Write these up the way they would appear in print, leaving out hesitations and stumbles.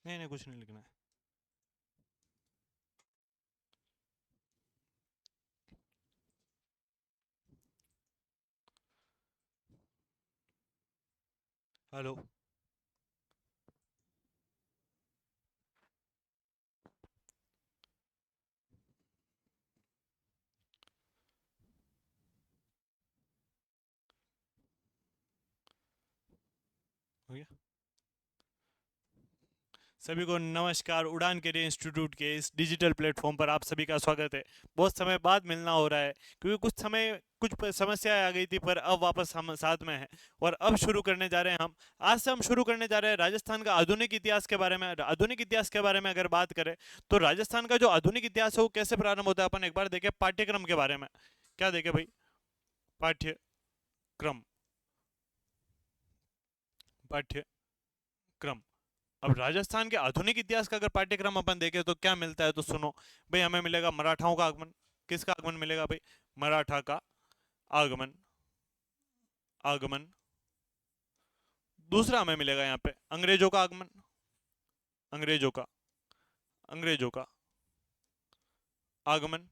नहीं नहीं, कुछ नहीं लिखना है। हेलो। हो गया। सभी को नमस्कार। उड़ान के इंस्टीट्यूट के इस डिजिटल प्लेटफॉर्म पर आप सभी का स्वागत है। बहुत समय बाद मिलना हो रहा है क्योंकि समस्याएं आ गई थी, पर अब वापस हम साथ में हैं। और अब शुरू करने जा रहे हैं हम। आज से हम शुरू करने जा रहे हैं राजस्थान का आधुनिक इतिहास के बारे में। आधुनिक इतिहास के बारे में अगर बात करें तो राजस्थान का जो आधुनिक इतिहास है वो कैसे प्रारंभ होता है, अपन एक बार देखें पाठ्यक्रम के बारे में। क्या देखें भाई? पाठ्यक्रम। पाठ्यक्रम। अब राजस्थान के आधुनिक इतिहास का अगर पाठ्यक्रम अपन देखें तो क्या मिलता है, तो सुनो भाई। हमें मिलेगा मराठाओं का आगमन। किसका आगमन मिलेगा भाई? मराठा का आगमन। आगमन। दूसरा हमें मिलेगा यहाँ पे अंग्रेजों का आगमन। अंग्रेजों का अंग्रेजों का आगमन।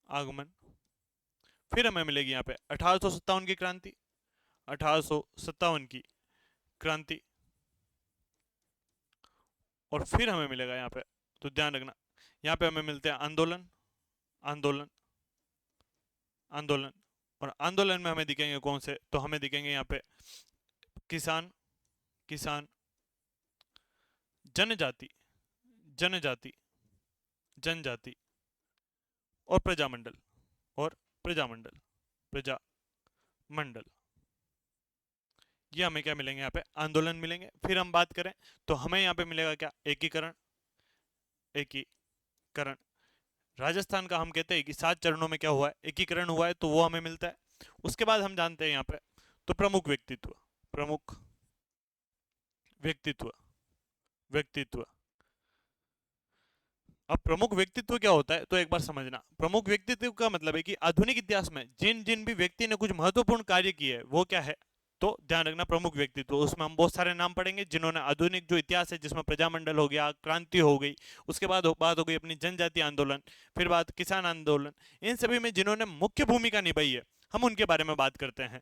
आगमन। फिर हमें मिलेगी यहाँ पे 1857 की क्रांति। 1857 की क्रांति। और फिर हमें मिलेगा यहाँ पे, तो ध्यान रखना, यहाँ पे हमें मिलते हैं आंदोलन। आंदोलन। आंदोलन। और आंदोलन में हमें दिखेंगे कौन से, तो हमें दिखेंगे यहाँ पे किसान। किसान। जनजाति। जनजाति। जनजाति। और प्रजामंडल। और प्रजामंडल। प्रजामंडल। ये हमें क्या मिलेंगे? यहाँ पे आंदोलन मिलेंगे। फिर हम बात करें तो हमें यहाँ पे मिलेगा क्या? एकीकरण। एकीकरण। राजस्थान का हम कहते हैं कि 7 चरणों में क्या हुआ है? एकीकरण हुआ है, तो वो हमें मिलता है। उसके बाद हम जानते हैं यहाँ पे तो प्रमुख व्यक्तित्व। प्रमुख व्यक्तित्व। व्यक्तित्व। अब प्रमुख व्यक्तित्व क्या होता है, तो एक बार समझना। प्रमुख व्यक्तित्व का मतलब है कि आधुनिक इतिहास में जिन जिन भी व्यक्ति ने कुछ महत्वपूर्ण कार्य किए वो क्या है, तो ध्यान रखना प्रमुख व्यक्तित्व। उसमें हम बहुत सारे नाम पढ़ेंगे जिन्होंने आधुनिक जो इतिहास है, जिसमें प्रजामंडल हो गया, क्रांति हो गई, उसके बाद बात हो गई अपनी जनजाति आंदोलन, फिर बात किसान आंदोलन, इन सभी में जिन्होंने मुख्य भूमिका निभाई है, हम उनके बारे में बात करते हैं।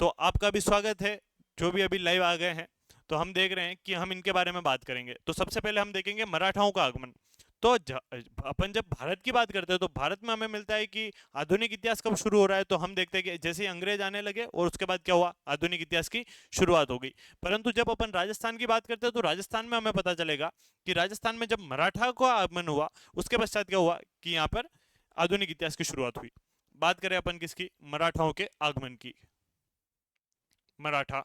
तो आपका भी स्वागत है, जो भी अभी लाइव आ गए हैं। तो हम देख रहे हैं कि हम इनके बारे में बात करेंगे। तो सबसे पहले हम देखेंगे मराठाओं का आगमन। तो अपन जब भारत की बात करते हैं तो भारत में हमें मिलता है कि आधुनिक इतिहास कब शुरू हो रहा है, तो हम देखते हैं कि जैसे ही अंग्रेज आने लगे और उसके बाद क्या हुआ, आधुनिक इतिहास की शुरुआत हो गई। परंतु जब अपन राजस्थान की बात करते हैं तो राजस्थान में हमें पता चलेगा कि राजस्थान में जब मराठा का आगमन हुआ उसके पश्चात क्या हुआ कि यहाँ पर आधुनिक इतिहास की शुरुआत हुई। बात करें अपन किसकी? मराठाओं के आगमन की। मराठा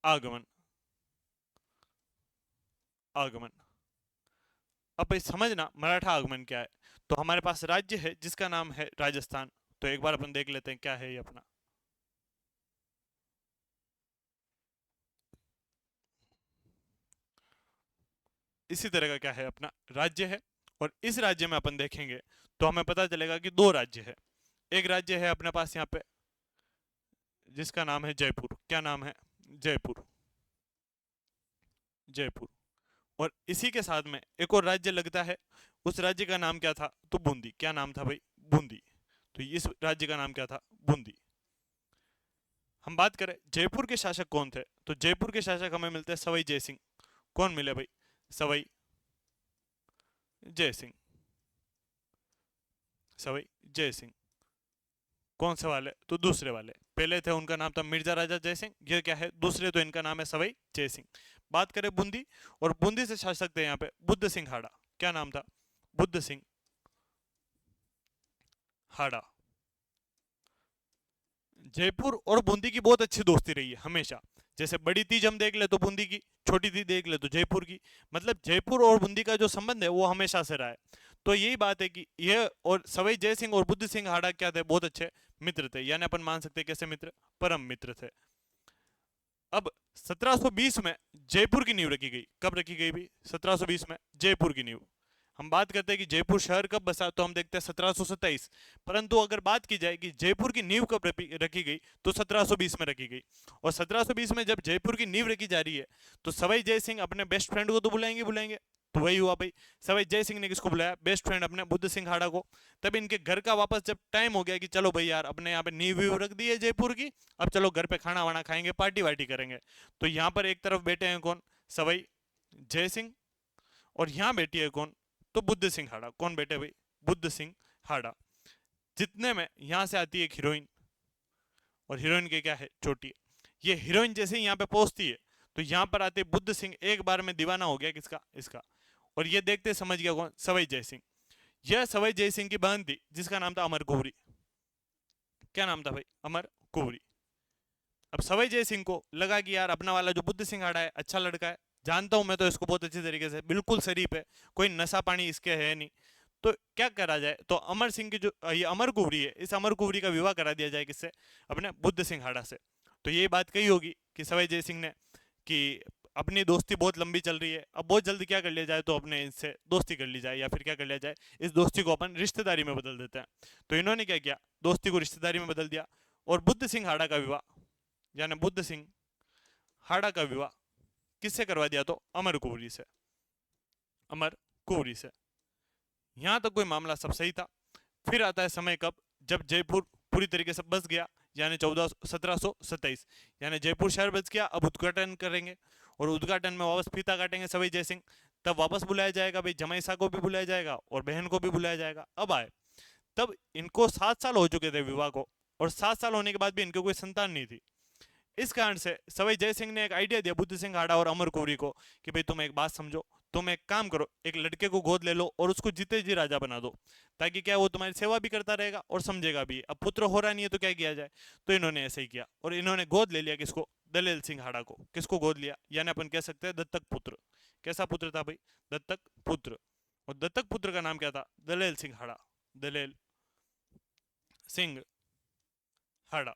आगमन। आगमन। अब भाई समझना मराठा आगमन क्या है। तो हमारे पास राज्य है जिसका नाम है राजस्थान। तो एक बार अपन देख लेते हैं क्या है ये अपना। इसी तरह का क्या है अपना राज्य है। और इस राज्य में अपन देखेंगे तो हमें पता चलेगा कि दो राज्य है। एक राज्य है अपने पास यहाँ पे जिसका नाम है जयपुर। क्या नाम है? जयपुर। जयपुर। और इसी के साथ में एक और राज्य लगता है। उस राज्य का नाम क्या था? तो बूंदी। क्या नाम था भाई? बूंदी। तो इस राज्य का नाम क्या था? बूंदी। हम बात करें जयपुर के शासक कौन थे, तो जयपुर के शासक हमें मिलते हैं सवाई जयसिंह। कौन मिले भाई? सवाई जयसिंह। सवाई जयसिंह। कौन से वाले? तो दूसरे वाले। पहले थे उनका नाम था मिर्जा राजा जयसिंह, ये क्या है? दूसरे, तो इनका नाम है सवाई जयसिंह। बात करें बूंदी, और बूंदी से शासक थे यहाँ पे बुद्ध सिंह हाड़ा। क्या नाम था? बुद्ध सिंह हाड़ा। जयपुर और बूंदी की बहुत अच्छी दोस्ती रही है हमेशा। जैसे बड़ी तीज हम देख ले तो बूंदी की, छोटी तीज देख ले तो जयपुर की। मतलब जयपुर और बूंदी का जो संबंध है वो हमेशा से रहा है। तो यही बात है कि यह और सवाई जय सिंह और बुद्ध सिंह हाड़ा क्या थे? बहुत अच्छे मित्र थे। यानी अपन मान सकते हैं कैसे मित्र? परम मित्र थे। अब 1720 में जयपुर की नींव रखी गई। कब रखी गई भी? 1720 में जयपुर की नींव। हम बात करते हैं कि जयपुर शहर कब बसा, तो हम देखते हैं 1727। परंतु अगर बात की जाए कि जयपुर की नींव कब रखी गई, तो 1720 में रखी गई। और 1720 में जब जयपुर की नींव रखी जा रही है, तो सवाई जय सिंह अपने बेस्ट फ्रेंड को तो बुलाएंगे। तो वही हुआ भाई, सवाई जय सिंह ने किसको बुलाया, बेस्ट फ्रेंड अपने बुद्ध सिंह हाड़ा को। तब इनके घर का वापस जब टाइम हो गया कि चलो भाई यार, अपने यहाँ पे नींव वीव रख दी है जयपुर की, अब चलो घर पे खाना वाना खाएंगे, पार्टी वार्टी करेंगे। तो यहाँ पर एक तरफ बैठे हैं कौन, सवाई जय सिंह, और यहाँ बैठी है कौन, तो बुद्ध सिंह हाड़ा। कौन बैठे भाई, बुद्ध सिंह हाड़ा। जितने में यहाँ से आती है एक हीरोइन, और हीरोइन के क्या है, चोटी। ये हीरोइन जैसे ही यहाँ पे पहुंचती है, तो यहाँ पर आते बुद्ध सिंह एक बार में दीवाना हो गया किसका, इसका। और ये देखते समझ गया कौन, सवाई जय सिंह। यह सवाई जय सिंह की बहन थी, जिसका नाम था अमर कुंवरी। क्या नाम था भाई, अमर कुंवरी। अब सवाई जय सिंह को लगा कि यार अपना वाला जो बुद्ध सिंह हाड़ा है अच्छा लड़का है, जानता हूं मैं तो इसको बहुत अच्छी तरीके से, बिल्कुल शरीफ है, कोई नशा पानी इसके है नहीं। तो क्या करा जाए, तो अमर सिंह की जो ये अमर कुंवरी है, इस अमर कुंवरी का विवाह करा दिया जाए किससे, अपने बुद्ध सिंह हाड़ा से। तो ये बात कही होगी कि सवाई जय सिंह ने कि अपनी दोस्ती बहुत लंबी चल रही है, अब बहुत जल्दी क्या कर लिया जाए, तो अपने इनसे दोस्ती कर ली जाए, या फिर क्या कर लिया जाए, इस दोस्ती को अपन रिश्तेदारी में बदल देते हैं। तो इन्होंने क्या किया, दोस्ती को रिश्तेदारी में बदल दिया। और बुद्ध सिंह हाड़ा का विवाह, यानी बुद्ध सिंह हाड़ा का विवाह किससे करवा दिया, तो अमर कुंवरी से। अमर कुंवरी से। यहां तक कोई मामला सब सही था। फिर आता है समय कब, जब जयपुर पूरी तरीके से बस गया, यानी 1727, यानी जयपुर शहर बच गया। अब उद्घाटन करेंगे, और उद्घाटन में वापस फीता काटेंगे सवाई जय सिंह। तब वापस बुलाया जाएगा भाई, जमाई साहब को भी बुलाया जाएगा और बहन को भी बुलाया जाएगा। अब आए, तब इनको 7 साल हो चुके थे विवाह को, और 7 साल होने के बाद भी इनकी कोई संतान नहीं थी। इस कारण से सवाई जय सिंह ने एक आइडिया दिया बुद्ध सिंह हाड़ा और अमर कुंवरी को कि भाई तुम एक बात समझो, तुम एक काम करो, एक लड़के को गोद ले लो और उसको जीते जी राजा बना दो, ताकि क्या वो तुम्हारी सेवा भी करता रहेगा और समझेगा भी। अब पुत्र हो रहा नहीं है तो क्या किया जाए, तो इन्होंने ऐसे ही किया, और इन्होंने गोद ले लिया किसको, दलेल सिंह हाड़ा को। किसको गोद लिया, यानी अपन कह सकते हैं दत्तक पुत्र। कैसा पुत्र था भाई, दत्तक पुत्र। और दत्तक पुत्र का नाम क्या था, दलेल सिंह हाड़ा। दलेल सिंह हाड़ा।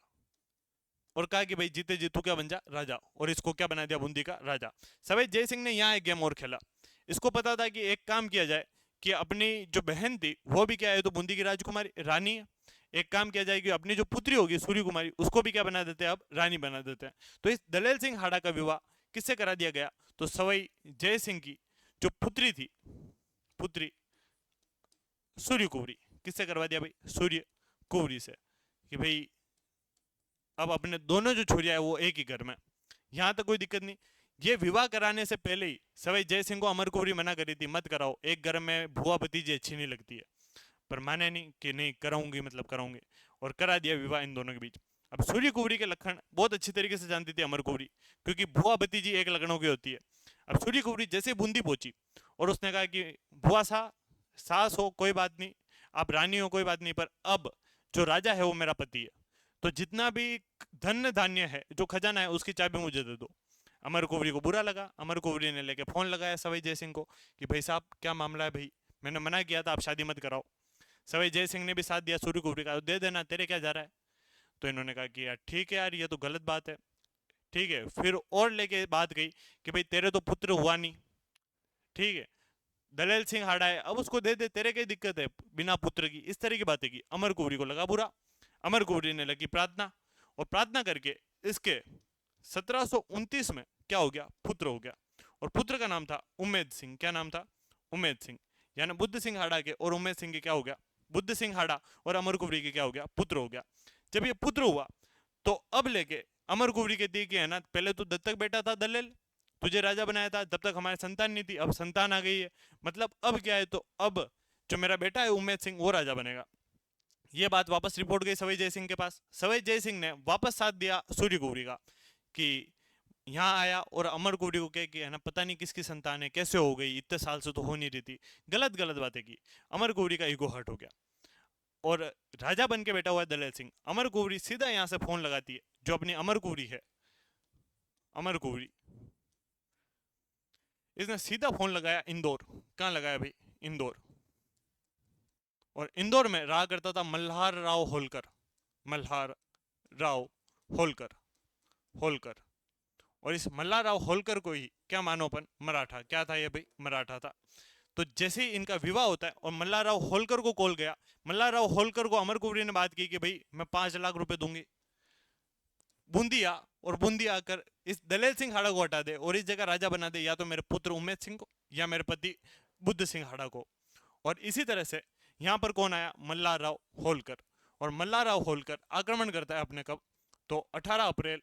और कहा कि भाई जीते जी तू क्या बन जा, राजा। और इसको क्या बना दिया, बूंदी का राजा। सवाई जय सिंह ने यहाँ एक गेम और खेला। इसको पता था कि एक काम किया जाए कि अपनी जो बहन थी वो भी क्या है, तो बूंदी की राजकुमारी रानी है। एक काम किया जाए कि अपनी जो पुत्री होगी सूर्य कुमारी, उसको भी क्या बना देते हैं, अब रानी बना देते हैं। तो इस दलेल सिंह हाड़ा का विवाह किससे करा दिया गया, तो सवाई जय सिंह की जो पुत्री थी, पुत्री सूर्य कुंवरी, किससे करवा दिया भाई, सूर्य कुंवरी से। कि भाई अब अपने दोनों जो छोरियां है वो एक ही घर में, यहां तक कोई दिक्कत नहीं। ये विवाह कराने से पहले ही सवाई जय सिंह को अमर कुंवरी मना करी थी, मत कराओ, एक घर में भुआ भतीजी अच्छी नहीं लगती है। पर माने नहीं कि नहीं कराऊंगी, मतलब कराऊंगी, और करा दिया विवाह इन दोनों के बीच। अब सूर्य कुंवरी के लक्षण बहुत अच्छी तरीके से जानती थी अमर कुंवरी, क्योंकि भुआ भतीजी एक लक्षणों की होती है। अब सूर्य कुंवरी जैसे बूंदी पहुंची, और उसने कहा कि भुआ सा सास हो कोई बात नहीं, आप रानी हो कोई बात नहीं, पर अब जो राजा है वो मेरा पति है, तो जितना भी धन धान्य है, जो खजाना है, उसकी चाबी मुझे दे दो। अमर कुंवरी को बुरा लगा। अमर कुंवरी ने लेके फोन लगाया सवाई जय सिंह को कि भाई साहब क्या मामला है भाई, मैंने मना किया था आप शादी मत कराओ। सवाई जय सिंह ने भी साथ दिया, सूर्य कुंवरी का दे देना, तेरे क्या जा रहा है। तो इन्होंने कहा कि यार ठीक है यार, ये तो गलत बात है। ठीक है, फिर और लेके बात गई कि भाई तेरे तो पुत्र हुआ नहीं, ठीक है, दलेल सिंह हाड़ा है, अब उसको दे दे, तेरे क्या दिक्कत है बिना पुत्र की। इस तरह की बातें की, अमर कुंवरी को लगा बुरा। अमर कुंवरी ने लगी प्रार्थना, और प्रार्थना करके इसके 1729 में क्या हो गया, पुत्र हो गया। और पुत्र का नाम था उम्मेद सिंह। क्या नाम था, उम्मेद सिंह। यानी बुद्ध सिंह हाड़ा के और उम्मेद सिंह के क्या हो गया, बुद्ध सिंह हाड़ा और अमर कुंवरी के क्या हो गया, पुत्र हो गया। जब ये पुत्र हुआ, तो अब लेके अमर कुंवरी कहती है कि है ना, पहले तो दत्तक बेटा था दलेल, तुझे राजा बनाया था, तब तक हमारे संतान नहीं थी, अब संतान आ गई है, मतलब अब क्या है, तो अब जो मेरा बेटा है उम्मेद सिंह वो राजा बनेगा। ये बात वापस रिपोर्ट गई सवाई जय सिंह के पास। सवाई जय सिंह ने वापस साथ दिया सूर्य कुंवरी का, कि यहाँ आया और अमर कुंवरी को कह के है ना, पता नहीं किसकी संतान है, कैसे हो गई, इतने साल से तो हो नहीं रही थी, गलत गलत बातें की। अमर कुंवरी का ईगो हर्ट हो गया, और राजा बन के बैठा हुआ है दलेल सिंह। अमर कुंवरी सीधा यहाँ से फोन लगाती है, जो अपनी अमर कुंवरी है, अमर कुंवरी, इसने सीधा फोन लगाया इंदौर। कहाँ लगाया भाई, इंदौर। और इंदौर में रहा करता था मल्हार राव होलकर, मल्हार राव होलकर, होलकर। और इस मल्हार राव होलकर को ही क्या मानो अपन, मराठा। क्या था ये भाई, मराठा था। तो जैसे ही इनका विवाह होता है और मल्हारराव होलकर को कॉल गया, मल्हारराव होलकर को अमर कुंवरी ने बात की कि भाई मैं 5 लाख रुपए दूंगी। बूंदी आ, और बूंदी आकर इस दलेल सिंह हाड़ा को हटा दे और इस जगह राजा बना दे या तो मेरे पुत्र उमेद सिंह को या मेरे पति बुद्ध सिंह हाड़ा को। और इसी तरह से यहाँ पर कौन आया, मल्हारराव होलकर। और मल्हारराव होलकर आक्रमण करता है अपने कब, तो 18 अप्रैल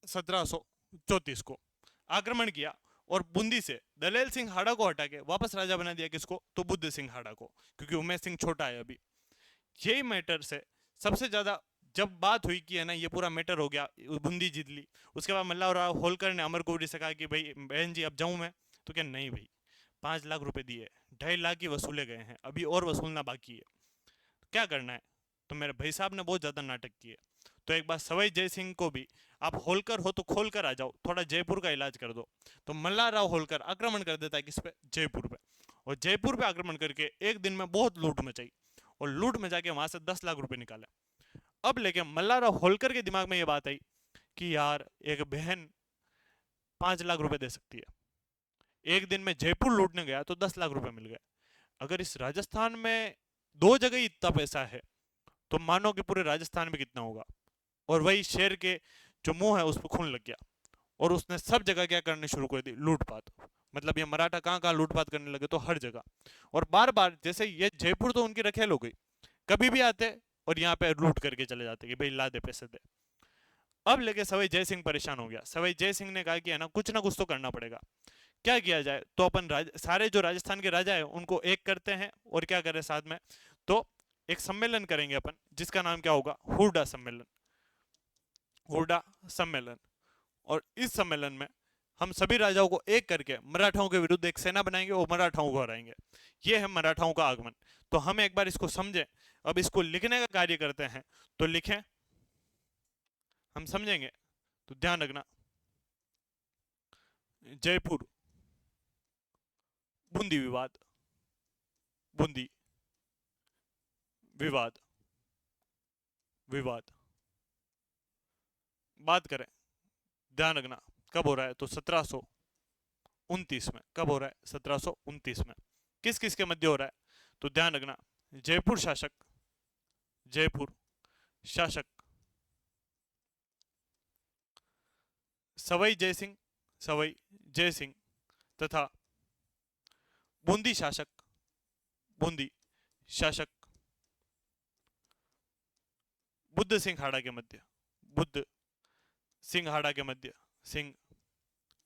1734 को आक्रमण किया और बूंदी से दलेल सिंह हाड़ा को हटा के वापस राजा बना दिया किसको, तो बुद्ध सिंह हाड़ा को, क्योंकि उमेश सिंह छोटा है अभी। यही मैटर से सबसे ज्यादा जब बात हुई कि है ना ये पूरा मैटर हो गया, बूंदी जीत ली, उसके बाद मल्हारराव होलकर ने अमर कुंवरी से कहा कि भाई बहन जी अब जाऊं मैं, तो क्या नहीं भाई 5 लाख रुपए दिए, 2.5 लाख ही वसूले गए हैं, अभी और वसूलना बाकी है, क्या करना है। तो मेरे भाई साहब ने बहुत ज्यादा नाटक किए, तो एक बार सवाई जय सिंह को भी, आप होलकर हो तो खोल कर आ जाओ, थोड़ा जयपुर का इलाज कर दो। तो मल्हारराव होलकर आक्रमण कर देता है किस पे, जयपुर पे। और जयपुर पे आक्रमण करके एक दिन में बहुत लूट मचाई और लूट मचा के वहां से 10 लाख रुपए निकाले। अब लेकिन मल्हारराव होलकर के दिमाग में ये बात आई कि यार एक बहन 5 लाख रुपए दे सकती है, एक दिन में जयपुर लूटने गया तो 10 लाख रुपए मिल गए। अगर इस राजस्थान में दो जगह ही इतना पैसा है तो मानो कि पूरे राजस्थान में कितना होगा। और वही शेर के जो मुंह है उस पर खून लग गया और उसने सब जगह क्या करनी शुरू कर दी, लूटपाट। मतलब ये मराठा कहाँ कहाँ लूटपाट करने लगे, तो हर जगह। और बार बार जैसे ये जयपुर तो उनकी रखेल हो गई, कभी भी आते और यहाँ पे लूट करके चले जाते कि भाई ला दे पैसे दे। अब लेके सवाई जय सिंह परेशान हो गया, सवाई जय सिंह ने कहा कि है ना कुछ तो करना पड़ेगा, क्या किया जाए। तो अपन सारे जो राजस्थान के राजा है उनको एक करते हैं और क्या करें साथ में, तो एक सम्मेलन करेंगे अपन जिसका नाम क्या होगा, हुड्डा सम्मेलन। हुड्डा सम्मेलन। और इस सम्मेलन में हम सभी राजाओं को एक करके मराठाओं के विरुद्ध एक सेना बनाएंगे और मराठाओं को हराएंगे। ये है मराठाओं का आगमन। तो हम एक बार इसको समझें, अब इसको लिखने का कार्य करते हैं, तो लिखें, हम समझेंगे तो ध्यान रखना। जयपुर बूंदी विवाद, बूंदी विवाद, विवाद। बात करें, ध्यान रखना कब हो रहा है, तो 1729 में। कब हो रहा है, 1729 में। किस किस के मध्य हो रहा है, तो ध्यान रखना, जयपुर शासक, जयपुर शासक सवाई जय सिंह, सवाई जय सिंह तथा बूंदी शासक, बूंदी शासक बुद्ध सिंह हाड़ा के मध्य, बुद्ध सिंह हाड़ा के मध्य, सिंह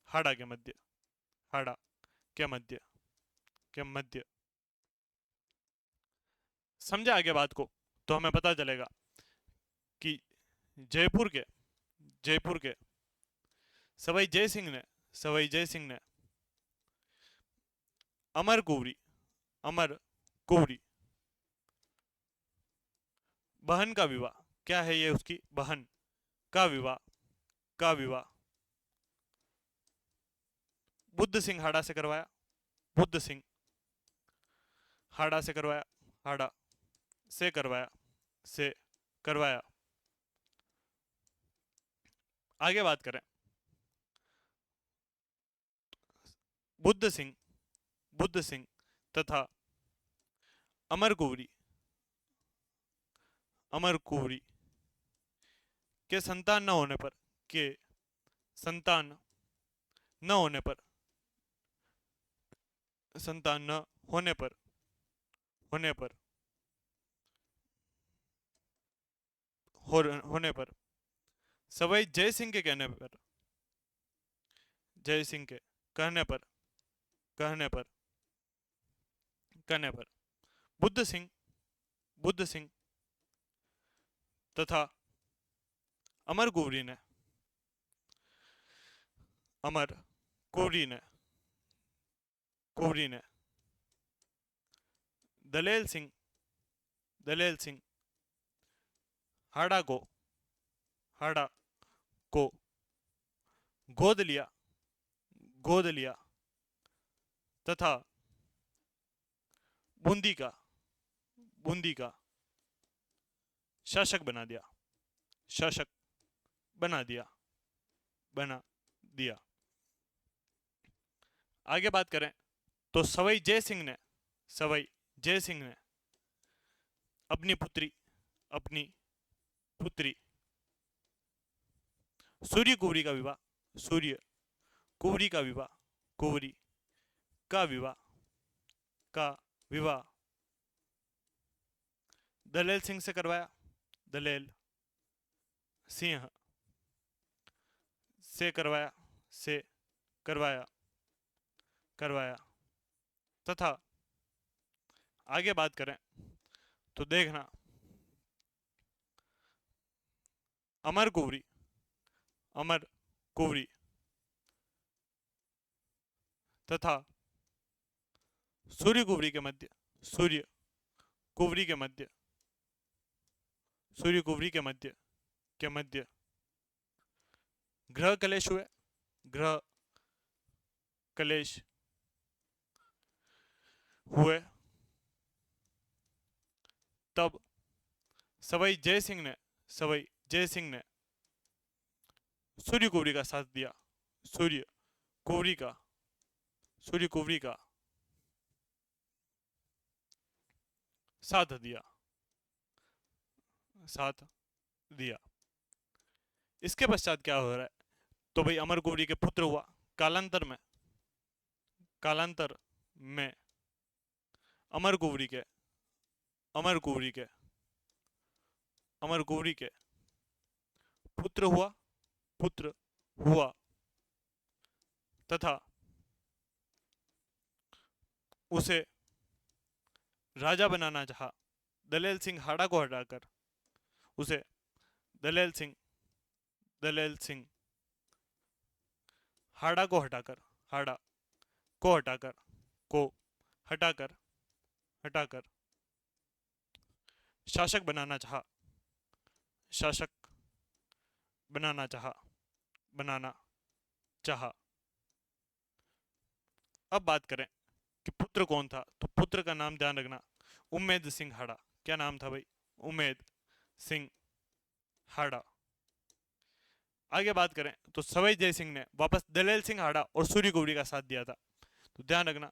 हाड़ा के मध्य, हाड़ा के मध्य, के मध्य। समझा आगे बात को, तो हमें पता चलेगा कि जयपुर के, जयपुर के सवाई जय सिंह ने, सवाई जय सिंह ने अमर कुंवरी, अमर कुंवरी बहन का विवाह, क्या है ये उसकी बहन का विवाह, का विवाह बुद्ध सिंह हाड़ा से करवाया, बुद्ध सिंह हाड़ा से करवाया, हाड़ा से करवाया, से करवाया। आगे बात करें, बुद्ध सिंह, बुद्ध सिंह तथा अमर कुंवरी, अमर कुंवरी के संतान न होने पर, के संतान न होने पर, संतान न होने पर, होने पर, होने पर सवाई जय सिंह के कहने पर, जय सिंह के कहने पर, कहने पर, कहने पर बुद्ध सिंह, बुद्ध सिंह तथा अमर कुंवरी ने, अमर कुंवरी ने, कुंवरी ने दलेल सिंह, दलेल सिंह हाड़ा को, हाड़ा को गोद लिया, गोद लिया तथा बूंदी का, बूंदी का शासक बना दिया, शासक बना दिया, बना दिया। आगे बात करें तो सवाई जय सिंह ने अपनी पुत्री सूर्य कुंवरी का विवाह सूर्य कुंवरी का विवाह कुंवरी का विवाह का विवाह दलेल सिंह से करवाया दलेल सिंह से करवाया करवाया तथा आगे बात करें तो देखना अमर कुंवरी तथा सूर्य कुंवरी के मध्य ग्रह कलेश हुए तब सवाई जय सिंह ने सूर्य कुंवरी का साथ दिया सूर्य कुंवरी का साथ दिया। इसके पश्चात क्या हो रहा है तो भाई अमर कुंवरी के पुत्र हुआ कालांतर में अमर कुंवरी के पुत्र हुआ तथा उसे राजा बनाना चाहा दलेल सिंह हाड़ा को हटाकर उसे दलेल सिंह हाड़ा को हटाकर शासक बनाना चाहा। अब बात करें कि पुत्र कौन था तो पुत्र का नाम ध्यान रखना उम्मेद सिंह हाड़ा। क्या नाम था भाई उम्मेद सिंह हाड़ा। आगे बात करें तो सवाई जय सिंह ने वापस दलेल सिंह हाड़ा और सूर्य कुंवरी का साथ दिया था तो ध्यान रखना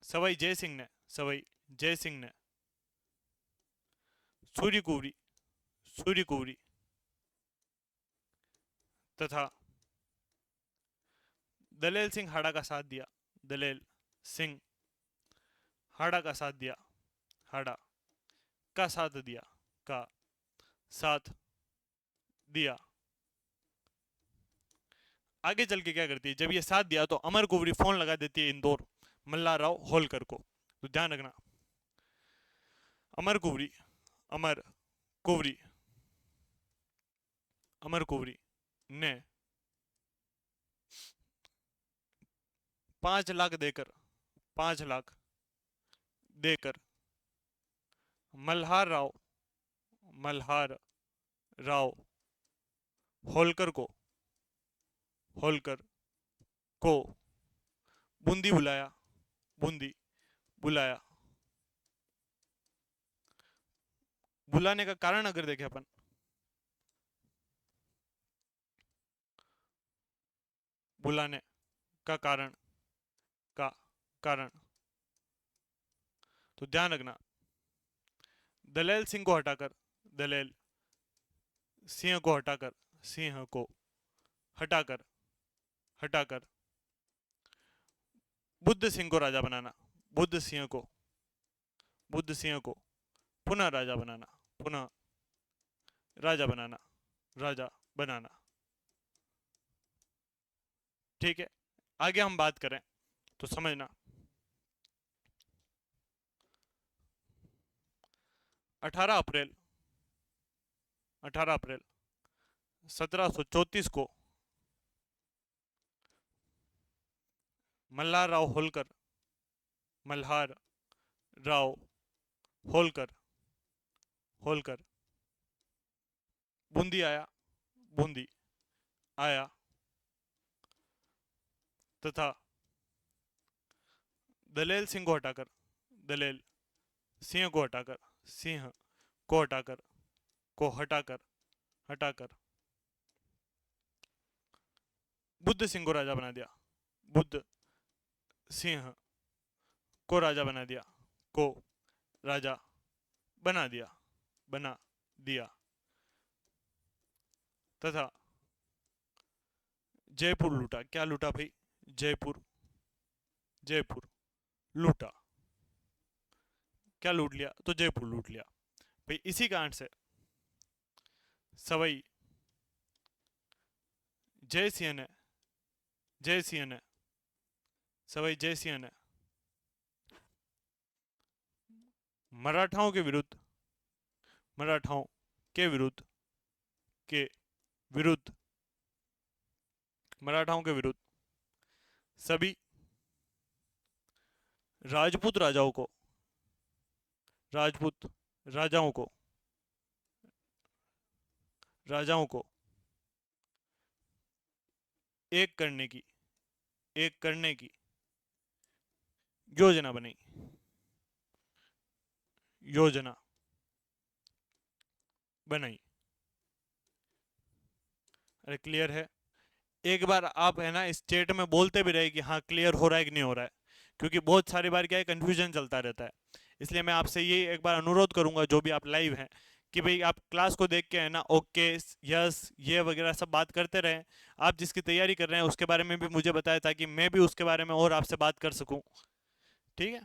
सवाई जय सिंह ने सूर्य कुंवरी तथा दलेल सिंह हाड़ा का साथ दिया दलेल सिंह हाड़ा का साथ दिया हाड़ा का साथ दिया। आगे चल के क्या करती है जब ये साथ दिया तो अमर कुंवरी फोन लगा देती है इंदौर मल्हार राव होलकर को। तो ध्यान रखना अमर कुंवरी ने 5 लाख देकर मल्हार राव होलकर को बूंदी बुलाया। बुलाने का कारण अगर देखें अपन बुलाने का कारण तो ध्यान रखना दलेल सिंह को हटाकर बुद्ध सिंह को राजा बनाना बुद्ध सिंह को पुनः राजा बनाना। ठीक है आगे हम बात करें तो समझना 18 अप्रैल 1734 को मल्हार राव होलकर बूंदी आया तथा दलेल सिंह को हटाकर बुद्ध सिंह को राजा बना दिया, बुद्ध सिंह को राजा बना दिया, को राजा बना दिया, बना दिया। तथा जयपुर लूटा, क्या लूटा भाई? जयपुर, जयपुर लूटा। क्या लूट लिया? तो जयपुर लूट लिया भाई। इसी कारण से सवई जय सिंह ने, जय सिंह ने, सवई जय सिंह ने मराठाओं के विरुद्ध, मराठाओं के विरुद्ध, के विरुद्ध, मराठाओं के विरुद्ध सभी राजपूत राजाओं को, राजपूत राजाओं को, राजाओं को एक करने की, एक करने की योजना बनाई, योजना बनाई। अरे क्लियर है? एक बार आप है ना इस चैट में बोलते भी रहे कि हाँ क्लियर हो रहा है कि नहीं हो रहा है, क्योंकि बहुत सारी बार क्या है कंफ्यूजन चलता रहता है। इसलिए मैं आपसे ये एक बार अनुरोध करूंगा, जो भी आप लाइव हैं, कि भाई आप क्लास को देख के है ना ओके यस ये वगैरह सब बात करते रहें। आप जिसकी तैयारी कर रहे हैं उसके बारे में भी मुझे बताएं, ताकि मैं भी उसके बारे में और आपसे बात कर सकूं। ठीक है?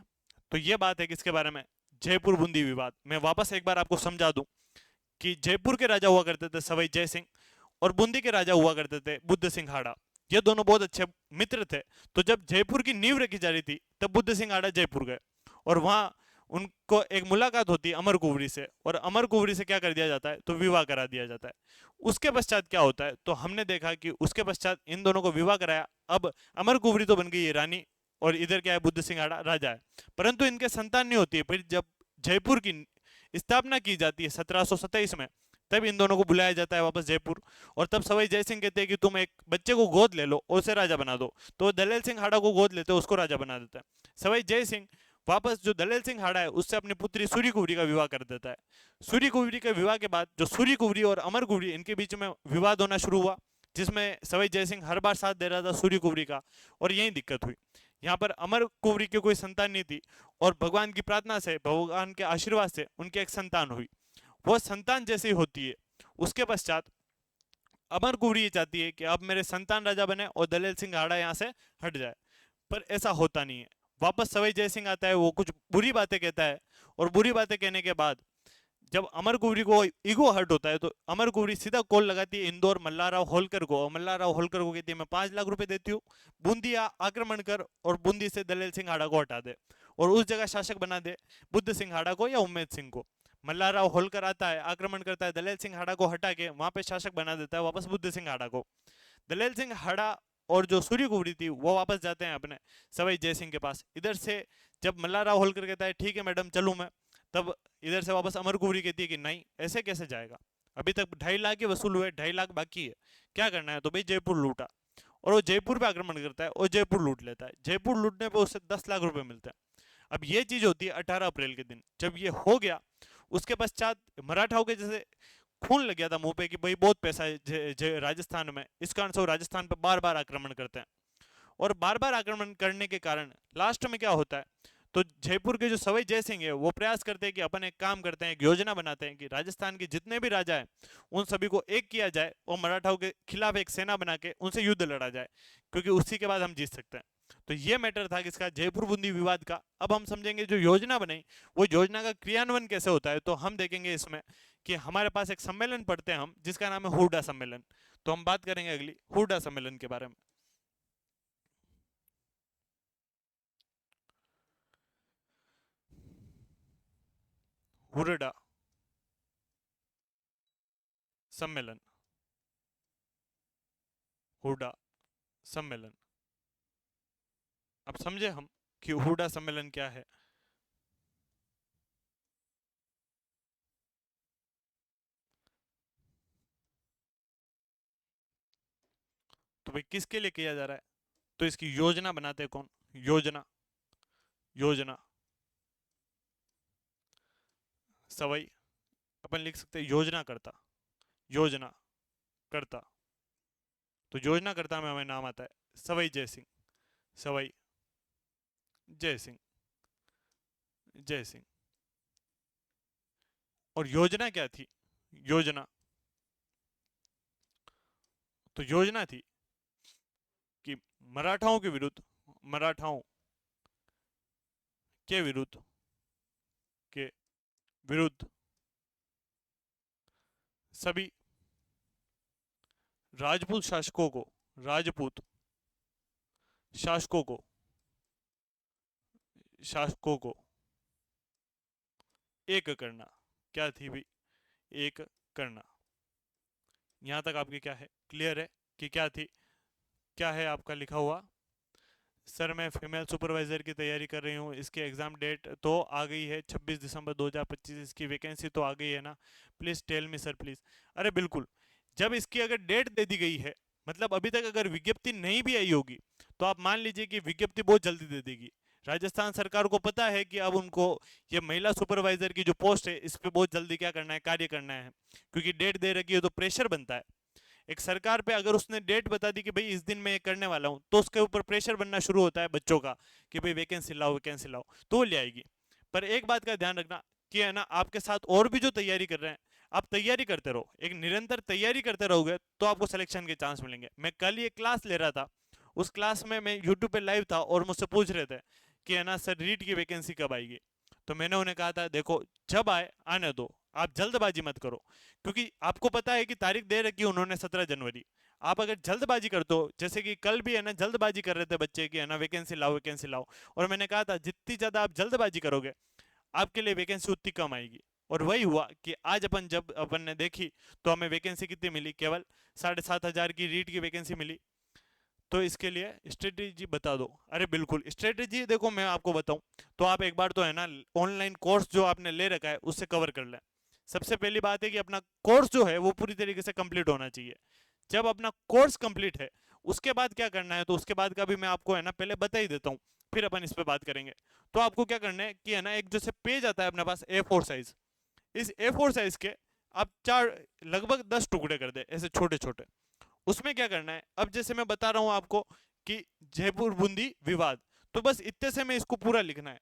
तो ये बात है किसके बारे में? जयपुर बूंदी विवाद। मैं वापस एक बार आपको समझा दूं कि जयपुर के राजा हुआ करते थे सवाई जय सिंह, और बूंदी के राजा हुआ करते थे बुद्ध सिंह हाड़ा। ये दोनों बहुत अच्छे मित्र थे। तो जब जयपुर की नींव रखी जा रही थी तब बुद्ध सिंह हाड़ा जयपुर गए, और वहां उनको एक मुलाकात होती है अमर कुंवरी से, और अमर कुंवरी से क्या कर दिया जाता है? तो विवाह करा दिया जाता है। उसके पश्चात क्या होता है? तो हमने देखा कि उसके पश्चात इन दोनों को विवाह कराया। अब अमर कुंवरी तो बन गई है रानी, और इधर क्या है? बुद्ध सिंह हाड़ा राजा है। परंतु इनके संतान नहीं होती है। फिर जब जयपुर की स्थापना की जाती है 1727 में, तब इन दोनों को बुलाया जाता है वापस जयपुर। और तब सवाई जय सिंह कहते हैं कि तुम एक बच्चे को गोद ले लो और उसे राजा बना दो। तो दलेल सिंह हाड़ा को गोद लेते हैं, उसको राजा बना देता है। सवाई जय सिंह वापस जो दलेल सिंह हाड़ा है उससे अपनी पुत्री सूरी कुंवरी का विवाह कर देता है। सूरी कुंवरी के विवाह के बाद जो सूरी कुंवरी और अमर कुंवरी इनके बीच में विवाद होना शुरू हुआ, जिसमें सवाई जय सिंह हर बार साथ दे रहा था सूरी कुंवरी का, और यही दिक्कत हुई। यहाँ पर अमर कुंवरी की कोई संतान नहीं थी, और भगवान की प्रार्थना से, भगवान के आशीर्वाद से उनकी एक संतान हुई। वो संतान जैसी होती है, उसके पश्चात अमर कुंवरी ये चाहती है कि अब मेरे संतान राजा बने और दलेल सिंह हाड़ा यहाँ से हट जाए, पर ऐसा होता नहीं है। वापस सवाई जय सिंह आता है, वो कुछ बुरी बातें कहता है, और बुरी बातें कहने के बाद जब अमर कुंवरी को ईगो हर्ट होता है, तो अमर कुंवरी सीधा कॉल लगाती है इंदौर मल्लाराव होलकर को, और मल्लाराव होलकर को कहती है मैं 5 लाख रुपए देती हूँ, बूंदी आक्रमण कर और बूंदी से दलेल सिंह हाड़ा को हटा दे, और उस जगह शासक बना दे बुद्ध सिंह हाड़ा को या उम्मेद सिंह को। मल्लाराव होलकर आता है, आक्रमण करता है, दलेल सिंह हाड़ा को हटा के वहां पे शासक बना देता है वापस बुद्ध सिंह हाड़ा को। दलेल सिंह हाड़ा और जो सूर्य कुंवरी थी वो वापस जाते हैं अपने सवाई जय सिंह के पास। इधर से जब मल्लाराव होलकर कहता है ठीक है मैडम चलूं मैं, तब इधर से वापस अमर कुंवरी कहती है कि नहीं ऐसे कैसे जाएगा, अभी तक 2.5 लाख ही वसूल हुए, 2.5 लाख बाकी है, क्या करना है? तो भाई जयपुर लूटा, और वो जयपुर पे आक्रमण करता है और जयपुर लूट लेता है। जयपुर लूटने पे उसे 10 लाख रुपए मिलते हैं। अब ये चीज होती है 18 अप्रैल के दिन। जब ये हो गया उसके पश्चात मराठाओं के जैसे खून लग गया था मुंह पे कि भाई बहुत पैसा है राजस्थान में, इस कारण से वो राजस्थान पे बार बार आक्रमण करते हैं। और बार बार आक्रमण करने के कारण लास्ट में क्या होता है? तो जयपुर के जो सवाई जय सिंह है वो प्रयास करते हैं कि अपन एक काम करते हैं, एक योजना बनाते हैं कि राजस्थान के जितने भी राजा हैं उन सभी को एक किया जाए और मराठाओं के खिलाफ एक सेना बना के उनसे युद्ध लड़ा जाए, क्योंकि उसी के बाद हम जीत सकते हैं। तो ये मैटर था किसका? जयपुर बूंदी विवाद का। अब हम समझेंगे जो योजना बनाई वो योजना का क्रियान्वयन कैसे होता है। तो हम देखेंगे इसमें कि हमारे पास एक सम्मेलन पढ़ते हैं हम, जिसका नाम है हुडा सम्मेलन। तो हम बात करेंगे अगली हुडा सम्मेलन के बारे में। हुरडा सम्मेलन, हुडा सम्मेलन। अब समझे हम कि हुडा सम्मेलन क्या है। तो भाई किसके लिए किया जा रहा है? तो इसकी योजना बनाते कौन? योजना, योजना सवई, अपन लिख सकते हैं योजना करता, योजना करता। तो योजनाकर्ता में हमें नाम आता है सवाई जय सिंह, सवाई जय सिंह, जय सिंह। और योजना क्या थी? योजना, तो योजना थी कि मराठाओं के विरुद्ध, मराठाओं के विरुद्ध, के विरुद्ध सभी राजपूत शासकों को, राजपूत शासकों को, शासकों को एक करना। क्या थी भी? एक करना। यहां तक आपके क्या है, क्लियर है कि क्या थी? क्या है आपका लिखा हुआ? सर मैं फीमेल सुपरवाइजर की तैयारी कर रही हूँ, इसकी एग्जाम डेट तो आ गई है 26 दिसंबर 2025, इसकी वैकेंसी तो आ गई है ना, please tell me sir please. अरे बिल्कुल, जब इसकी अगर डेट दे दी गई है, मतलब अभी तक अगर विज्ञप्ति नहीं भी आई होगी, तो आप मान लीजिए कि विज्ञप्ति बहुत जल्दी दे देगी। राजस्थान सरकार को पता है कि अब उनको ये महिला सुपरवाइजर की जो पोस्ट है इस पर बहुत जल्दी क्या करना है, कार्य करना है, क्योंकि डेट दे रखी है तो प्रेशर बनता है। एक सरकार पे अगर उसने डेट बता दी कि भाई इस दिन मैं ये करने वाला हूं, तो उसके ऊपर प्रेशर बनना शुरू होता है बच्चों का कि भाई वैकेंसी लाओ, वैकेंसी लाओ, तो वो ले आएगी। पर एक बात का ध्यान रखना कि है ना, आपके साथ और भी जो तैयारी कर रहे हैं, आप तैयारी करते रहो, एक निरंतर तैयारी करते रहोगे तो आपको सिलेक्शन के चांस मिलेंगे। मैं कल ये क्लास ले रहा था, उस क्लास में मैं यूट्यूब पे लाइव था और मुझसे पूछ रहे थे कि है ना सर रीट की वैकेंसी कब आएगी। तो मैंने उन्हें कहा था देखो जब आए आने दो, आप जल्दबाजी मत करो, क्योंकि आपको पता है कि तारीख दे रखी है उन्होंने 17 जनवरी। आप अगर जल्दबाजी करते हो, जैसे कि कल भी है ना जल्दबाजी कर रहे थे बच्चे की है ना वैकेंसी लाओ, वैकेंसी लाओ, और मैंने कहा था जितनी ज्यादा आप जल्दबाजी करोगे आपके लिए वैकेंसी उतनी कम आएगी। और वही हुआ कि आज अपन जब अपन ने देखी तो हमें वैकेंसी कितनी मिली, केवल 7,500 की रीट की वैकेंसी मिली। तो इसके लिए स्ट्रेटेजी बता दो। अरे बिल्कुल स्ट्रेटेजी देखो मैं आपको बताऊं, तो आप एक बार तो है ना ऑनलाइन कोर्स जो आपने ले रखा है उससे कवर कर लें। सबसे पहली बात है कि अपना कोर्स जो है वो पूरी तरीके से कंप्लीट होना चाहिए। जब अपना कोर्स कंप्लीट है उसके बाद क्या करना है, तो उसके बाद का भी मैं आपको है ना पहले बता ही देता हूँ, फिर अपन इस पे बात करेंगे। तो आपको क्या करना है कि है ना एक जैसे पेज आता है अपने पास A4 साइज, इस A4 साइज के आप चार लगभग 10 टुकड़े कर दे ऐसे छोटे छोटे। उसमें क्या करना है, अब जैसे मैं बता रहा हूं आपको कि जयपुर बूंदी विवाद, तो बस इतने से में इसको पूरा लिखना है।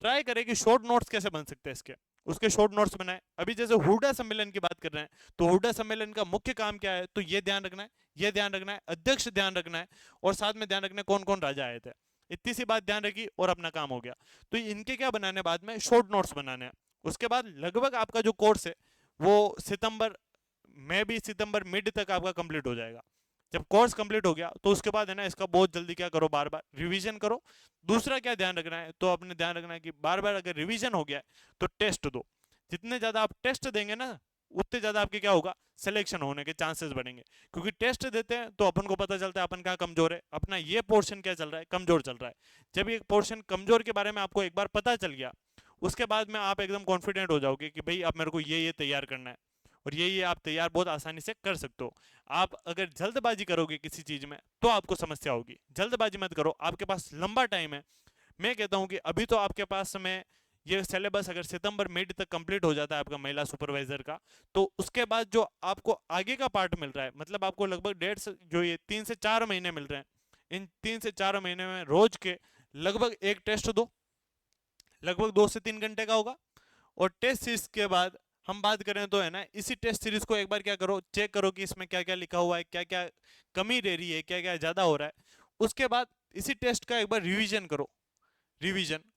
ट्राई करें कि शॉर्ट नोट्स कैसे बन सकते हैं इसके, उसके शॉर्ट नोट्स बनाए। अभी जैसे हुडा सम्मेलन की बात कर रहे हैं, तो हुडा सम्मेलन का मुख्य काम क्या है, तो ये ध्यान रखना है, ये ध्यान रखना है, अध्यक्ष ध्यान रखना है, और साथ में ध्यान रखना है कौन कौन राजा आए थे। इतनी सी बात ध्यान रखी और अपना काम हो गया। तो इनके क्या बनाने, बाद में शॉर्ट नोट्स बनाने हैं। उसके बाद लगभग आपका जो कोर्स है वो सितंबर में भी, सितंबर मिड तक आपका कंप्लीट हो जाएगा। जब कोर्स कंप्लीट हो गया तो उसके बाद है ना इसका बहुत जल्दी क्या करो, बार बार रिवीजन करो। दूसरा क्या ध्यान रखना है, तो अपने ध्यान रखना है कि बार बार अगर रिवीजन हो गया है तो टेस्ट दो। जितने ज्यादा आप टेस्ट देंगे ना उतने ज्यादा आपके क्या होगा, सिलेक्शन होने के चांसेस बढ़ेंगे। क्योंकि टेस्ट देते हैं तो अपन को पता चलता है अपन कहाँ कमजोर है, अपना ये पोर्शन क्या चल रहा है, कमजोर चल रहा है। जब ये पोर्शन कमजोर के बारे में आपको एक बार पता चल गया, उसके बाद में आप एकदम कॉन्फिडेंट हो जाओगे कि भाई अब मेरे को ये तैयार करना है, और ये आप तैयार बहुत आसानी से कर सकते हो। आप अगर जल्दबाजी करोगे किसी चीज में तो आपको समस्या होगी। जल्दबाजी मत करो, आपके पास लंबा टाइम है। मैं कहता हूं कि अभी तो आपके पास में ये सिलेबस अगर सितंबर मिड तक कंप्लीट हो जाता है आपका महिला सुपरवाइजर का, तो उसके बाद जो आपको आगे का पार्ट मिल रहा है, मतलब आपको लगभग डेढ़ से जो ये 3 से 4 महीने मिल रहे हैं, इन 3 से 4 महीने में रोज के लगभग एक टेस्ट दो, लगभग 2 से 3 घंटे का होगा। और टेस्ट सीरीज के बाद हम बात करें तो है ना इसी टेस्ट सीरीज को एक बार क्या करो, चेक करो कि इसमें क्या क्या लिखा हुआ है, क्या क्या कमी रह रही है, क्या क्या ज्यादा हो रहा है। उसके बाद इसी टेस्ट का एक बार रिवीजन करो, रिवीजन।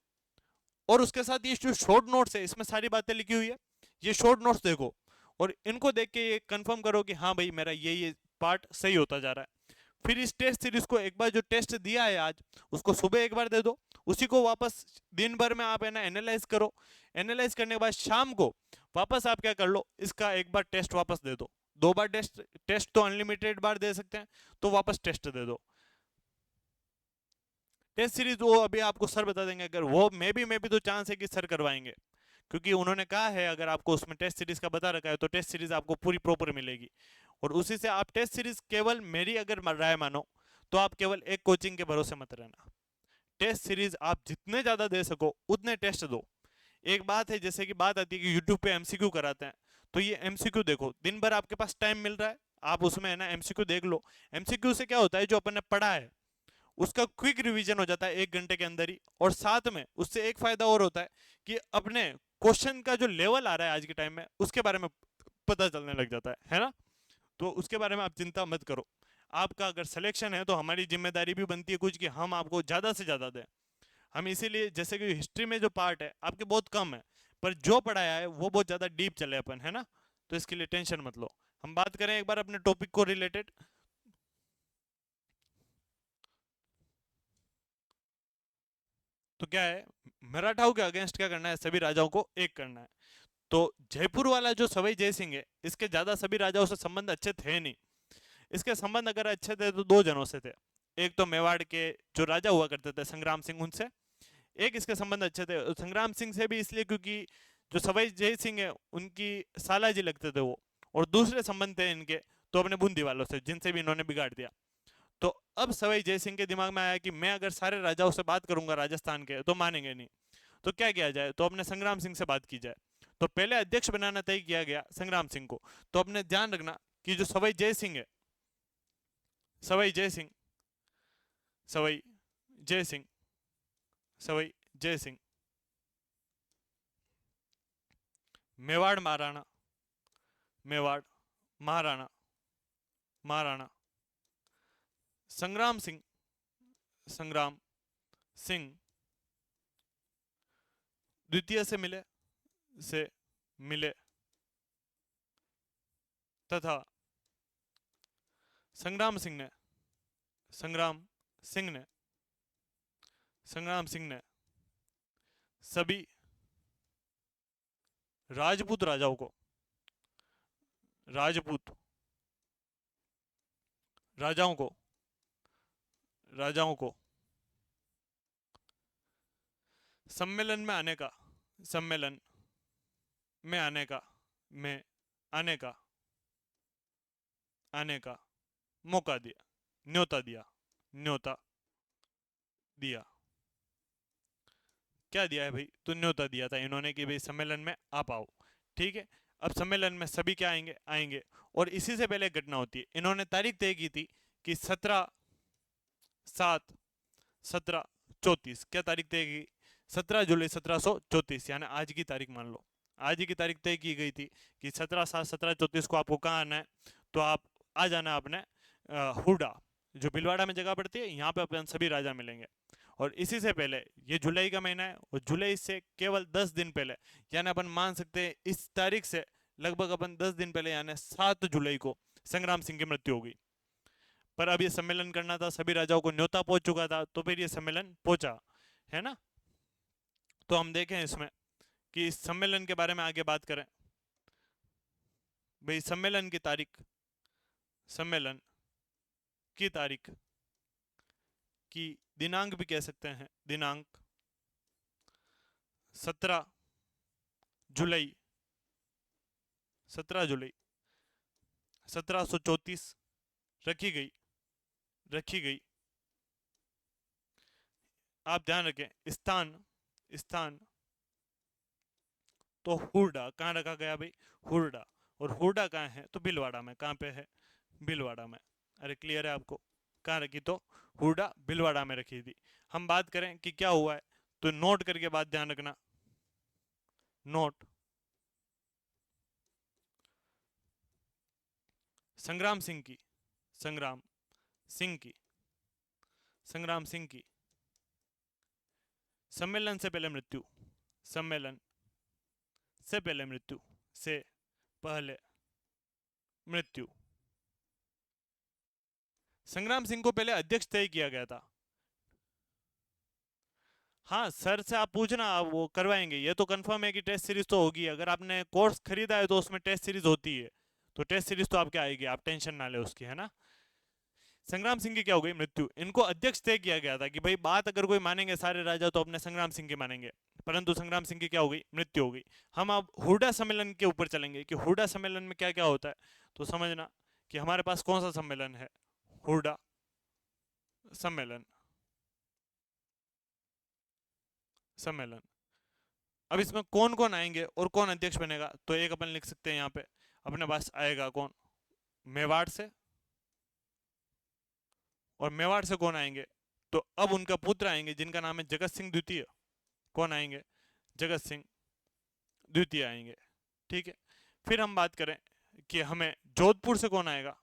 और उसके साथ ये जो शॉर्ट नोट्स है इसमें सारी बातें लिखी हुई है, ये शॉर्ट नोट्स देखो, और इनको देख के ये कंफर्म करो कि हाँ भाई मेरा ये पार्ट सही होता जा रहा है। फिर इस टेस्ट सीरीज को एक बार जो टेस्ट दिया है आज, उसको सुबह एक बार दे दो, उसी को वापस दिन भर में आप है ना एनालाइज करो। एनालाइज करने के बाद शाम को वापस आप क्या कर लो, इसका एक बार टेस्ट वापस दे दो। 2 बार टेस्ट, टेस्ट तो अनलिमिटेड बार दे सकते हैं, तो वापस टेस्ट दे दो। टेस्ट सीरीज वो अभी आपको सर बता देंगे, अगर वो मे भी तो चांस है कि सर करवाएंगे, क्योंकि उन्होंने कहा है अगर आपको उसमें टेस्ट सीरीज का बता रखा है तो टेस्ट सीरीज आपको पूरी प्रॉपर मिलेगी। और उसी से आप टेस्ट सीरीज केवल मेरी अगर राय मानो तो आप केवल एक कोचिंग के भरोसे मत रहना। टेस्ट सीरीज आप जितने ज्यादा दे सको उतने टेस्ट दो। एक बात है, जैसे कि बात आती है कि यूट्यूब पे एमसीक्यू कराते हैं, तो ये एमसीक्यू देखो, दिन भर आपके पास टाइम मिल रहा है, आप उसमें है ना एमसीक्यू देख लो। एमसीक्यू से क्या होता है, जो अपन ने पढ़ा है उसका क्विक रिवीजन हो जाता है 1 घंटे के अंदर ही। और साथ में उससे एक फायदा और होता है कि अपने क्वेश्चन का जो लेवल आ रहा है आज के टाइम में उसके बारे में पता चलने लग जाता है ना। तो उसके बारे में आप चिंता मत करो। आपका अगर सिलेक्शन है तो हमारी जिम्मेदारी भी बनती है कुछ कि हम आपको ज़्यादा से ज़्यादा दें। हम इसीलिए, जैसे कि हिस्ट्री में जो पार्ट है आपके बहुत कम है, पर जो पढ़ाया है वो बहुत ज़्यादा डीप चले अपन, है ना। तो इसके लिए टेंशन मत लो। हम बात करें एक बार अपने टॉपिक को रिलेटेड। तो क्या है, मराठाओं के अगेंस्ट क्या करना है, सभी राजाओं को एक करना है। तो जयपुर वाला जो सवाई जय सिंह है, इसके ज्यादा सभी राजाओं से संबंध अच्छे थे नहीं। इसके संबंध अगर अच्छे थे तो दो जनों से थे। एक तो मेवाड़ के जो राजा हुआ करते थे संग्राम सिंह, उनसे। एक इसके संबंध अच्छे थे संग्राम सिंह से भी इसलिए क्योंकि जो सवाई जय सिंह है उनकी साला जी लगते थे वो। और दूसरे संबंध थे इनके तो अपने बूंदी वालों से, जिनसे भी इन्होंने बिगाड़ दिया। तो अब सवाई जय सिंह के दिमाग में आया कि मैं अगर सारे राजाओं से बात करूंगा राजस्थान के तो मानेंगे नहीं। तो क्या किया जाए, तो अपने संग्राम सिंह से बात की जाए। तो पहले अध्यक्ष बनाना तय किया गया संग्राम सिंह को। तो अपने ध्यान रखना कि जो सवाई जय सिंह है, सवाई जय सिंह, सवाई जय सिंह, सवाई जय सिंह, मेवाड़ महाराणा, मेवाड़ महाराणा, महाराणा संग्राम सिंह, संग्राम सिंह द्वितीय से मिले तथा संग्राम सिंह ने, संग्राम सिंह ने, संग्राम सिंह ने सभी राजपूत राजाओं को, राजपूत राजाओं को, राजाओं को सम्मेलन में आने का, सम्मेलन में आने का, में आने का, आने का मौका दिया, न्योता दिया, न्योता दिया। क्या दिया है भाई, तो न्योता दिया था इन्होंने कि भाई सम्मेलन में आ पाओ। ठीक है। अब सम्मेलन में सभी क्या आएंगे, आएंगे। और इसी से पहले एक घटना होती है, इन्होंने तारीख तय की थी कि 17/7/1734। क्या तारीख तय की, 17 जुलाई 1734, यानी आज की तारीख मान लो। आज ही की तारीख तय की गई थी कि 17/7/1734 को आपको कहाँ आना है। तो आप आ जाना अपने हुडा, जो भिलवाड़ा में जगह पड़ती है, यहाँ पे अपन सभी राजा मिलेंगे। और इसी से पहले, ये जुलाई का महीना है और जुलाई से केवल 10 दिन पहले, यानी अपन मान सकते हैं इस तारीख से लगभग अपन 10 दिन पहले यानी 7 जुलाई को संग्राम सिंह की मृत्यु हो गई। पर अब ये सम्मेलन करना था, सभी राजाओं को न्योता पहुंच चुका था, तो फिर ये सम्मेलन पहुंचा, है ना। तो हम देखें इसमें कि इस सम्मेलन के बारे में आगे बात करें। भाई सम्मेलन की तारीख, सम्मेलन की तारीख की दिनांक भी कह सकते हैं, दिनांक 17 जुलाई, 17 जुलाई 1734 रखी गई, रखी गई। आप ध्यान रखें स्थान, स्थान तो हुरडा कहाँ रखा गया भाई, हुरडा। और हुरडा कहाँ है, तो भीलवाड़ा में। कहाँ पे है, भीलवाड़ा में। अरे क्लियर है आपको, कहाँ रखी, तो हुरडा भीलवाड़ा में रखी थी। हम बात करें कि क्या हुआ है, तो नोट करके बात ध्यान रखना, नोट। संग्राम सिंह की, संग्राम सिंह की, संग्राम सिंह की सम्मेलन से पहले मृत्यु, सम्मेलन से पहले मृत्यु, से पहले मृत्यु। संग्राम सिंह को पहले अध्यक्ष तय किया गया था। हाँ सर से आप पूछना, आप वो करवाएंगे, ये तो कंफर्म है कि टेस्ट सीरीज तो होगी। अगर आपने कोर्स खरीदा है तो उसमें टेस्ट सीरीज होती है, तो टेस्ट सीरीज तो आपके आएगी, आप टेंशन ना ले उसकी, है ना। संग्राम सिंह की क्या हो गई, मृत्यु। इनको अध्यक्ष तय किया गया था कि भाई बात अगर कोई मानेंगे सारे राजा तो अपने संग्राम सिंह की मानेंगे, परंतु संग्राम सिंह की क्या हो गई, मृत्यु हो गई। हम अब हुडा सम्मेलन के ऊपर चलेंगे कि हुडा सम्मेलन में क्या क्या होता है। तो समझना कि हमारे पास कौन सा सम्मेलन है, हुडा सम्मेलन, सम्मेलन। अब इसमें कौन कौन आएंगे और कौन अध्यक्ष बनेगा, तो एक अपन लिख सकते हैं यहाँ पे, अपने पास आएगा कौन, मेवाड़ से, और मेवाड़ से कौन आएंगे? तो अब उनका पुत्र आएंगे जिनका नाम है जगत सिंह द्वितीय। कौन आएंगे? जगत सिंह द्वितीय आएंगे। ठीक है। फिर हम बात करें कि हमें जोधपुर से कौन आएगा?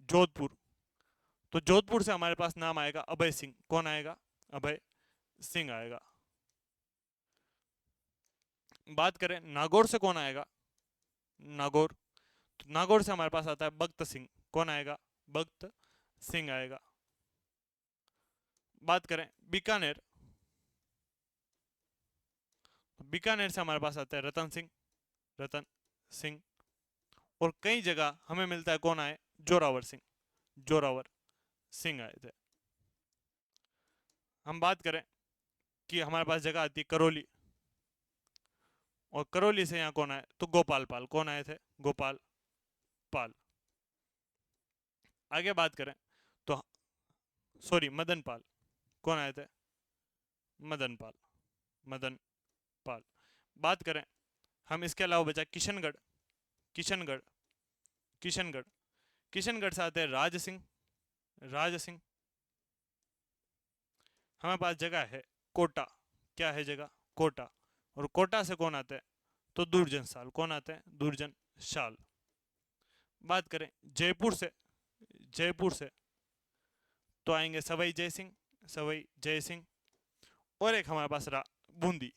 जोधपुर। तो जोधपुर से हमारे पास नाम आएगा अभय सिंह। कौन आएगा? अभय सिंह आएगा। बात करें नागौर से कौन आएगा? नागौर। तो नागौर से हमारे पास आता है भक्त सिंह। कौन आएगा? भक्त सिंह आएगा। बात करें बीकानेर, तो बीकानेर से हमारे पास आता है रतन सिंह। रतन सिंह। और कई जगह हमें मिलता है कौन आए? जोरावर सिंह। जोरावर सिंह आए थे। हम बात करें कि हमारे पास जगह आती है करौली, और करौली से यहाँ कौन आए? तो गोपाल पाल। कौन आए थे? गोपाल पाल। आगे बात करें तो सॉरी मदन पाल। कौन आए थे? मदन पाल। मदन पाल। बात करें हम इसके अलावा बचा किशनगढ़। किशनगढ़। किशनगढ़। किशनगढ़ से आते हैं राज सिंह। राज सिंह। हमारे पास जगह है कोटा। क्या है जगह? कोटा। और कोटा से कौन आते हैं? तो दुर्जन साल। कौन आते हैं? दुर्जन साल। बात करें जयपुर से, जयपुर से तो आएंगे सवाई जय सिंह। सवाई जय सिंह। और एक हमारे पास रहा बूंदी।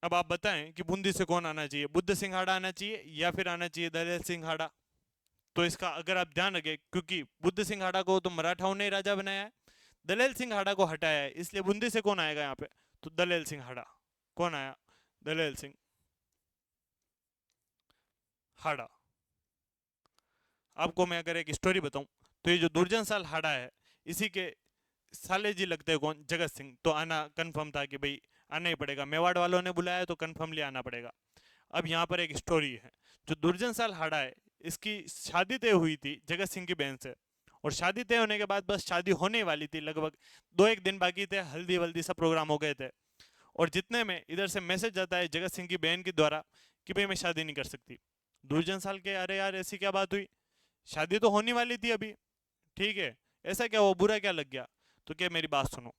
अब आप बताएं कि बूंदी से कौन आना चाहिए? बुद्ध सिंघाड़ा आना चाहिए या फिर आना चाहिए दलेल सिंघाड़ा? तो इसका अगर आप ध्यान रखें, क्योंकि बुद्ध सिंघाड़ा को तो मराठाओं ने राजा बनाया है, दलेल सिंघाड़ा को हटाया है, इसलिए बूंदी से कौन आएगा यहाँ पे? तो दलेल सिंघाड़ा। कौन आया? दलेल सिंह हाड़ा। आपको मैं अगर एक स्टोरी बताऊं, तो ये जो दुर्जन साल हाड़ा है, इसी के साले जी लगते हैं कौन? जगत सिंह। तो आना कंफर्म था कि भाई आना ही पड़ेगा, मेवाड़ वालों ने बुलाया तो कंफर्मली आना पड़ेगा। अब यहाँ पर एक स्टोरी है। जो दुर्जन साल हाड़ा है, इसकी शादी तय हुई थी जगत सिंह की बहन से, और शादी तय होने के बाद बस शादी होने वाली थी, लगभग 2 एक दिन बाकी थे, हल्दी वल्दी सब प्रोग्राम हो गए थे। और जितने में इधर से मैसेज आता है जगत सिंह की बहन के द्वारा कि भाई मैं शादी नहीं कर सकती। दुर्जन साल के अरे यार ऐसी क्या बात हुई, शादी तो होने वाली थी अभी, ठीक है, ऐसा क्या हुआ, बुरा क्या लग गया? तो क्या मेरी बात सुनो,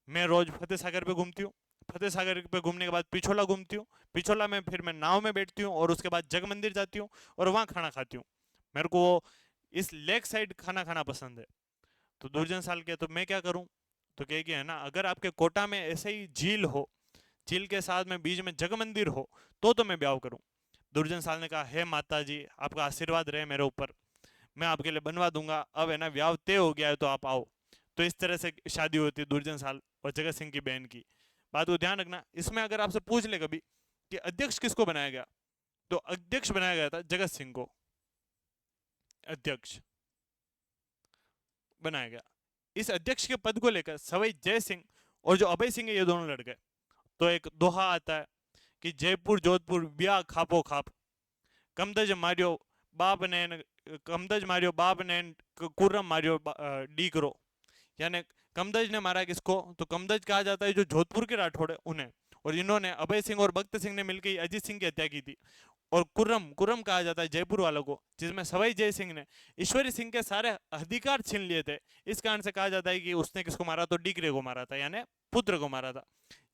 मैं रोज फतेह सागर पे घूमती हूँ, फतेह सागर पे घूमने के बाद पिछोला घूमती हूँ, पिछोला में फिर मैं नाव में बैठती हूँ, और उसके बाद जग मंदिर जाती हूँ, और वहाँ खाना खाती हूँ। मेरे को इस लेक साइड खाना खाना पसंद है। तो दुर्जन साल के तो मैं क्या करूँ? तो कहे कि है ना, अगर आपके कोटा में ऐसे ही झील हो, झील के साथ में बीच में जग मंदिर हो, तो मैं ब्याह करूँ। दुर्जन साल ने कहा हे माता जी आपका आशीर्वाद रहे मेरे ऊपर, मैं आपके लिए बनवा दूंगा, अब है ना ब्याह तय हो गया है तो आप आओ। तो इस तरह से शादी होती है दुर्जन साल और जगत सिंह की बहन की। बात को ध्यान रखना, इसमें अगर आपसे पूछ ले कभी कि अध्यक्ष किसको बनाया गया, तो अध्यक्ष बनाया गया था जगत सिंह को, अध्यक्ष बनाया गया। इस अध्यक्ष के पद को लेकर सवाई जय सिंह और जो अभय सिंह है ये दोनों लड़ गए। तो एक दोहा आता है कि जयपुर जोधपुर ब्याह खापो खाप, कमदज मारियो बाप ने, कमदज मारियो बाप ने, कुर्रम मारियो डीकरो। यानी कमदज ने मारा किसको? तो कमदज कहा जाता है जो जोधपुर के राठौड़ है उन्हें, और इन्होंने अभय सिंह और भक्त सिंह ने मिलकर अजीत सिंह की हत्या की थी। और कुर्रम, कुर्रम कहा जाता है जयपुर वालों को, जिसमें सवाई जय सिंह ने ईश्वरी सिंह के सारे अधिकार छीन लिए थे। इस कारण से कहा जाता है कि उसने किसको मारा? तो डीकरे को मारा था, यानी पुत्र को मारा था।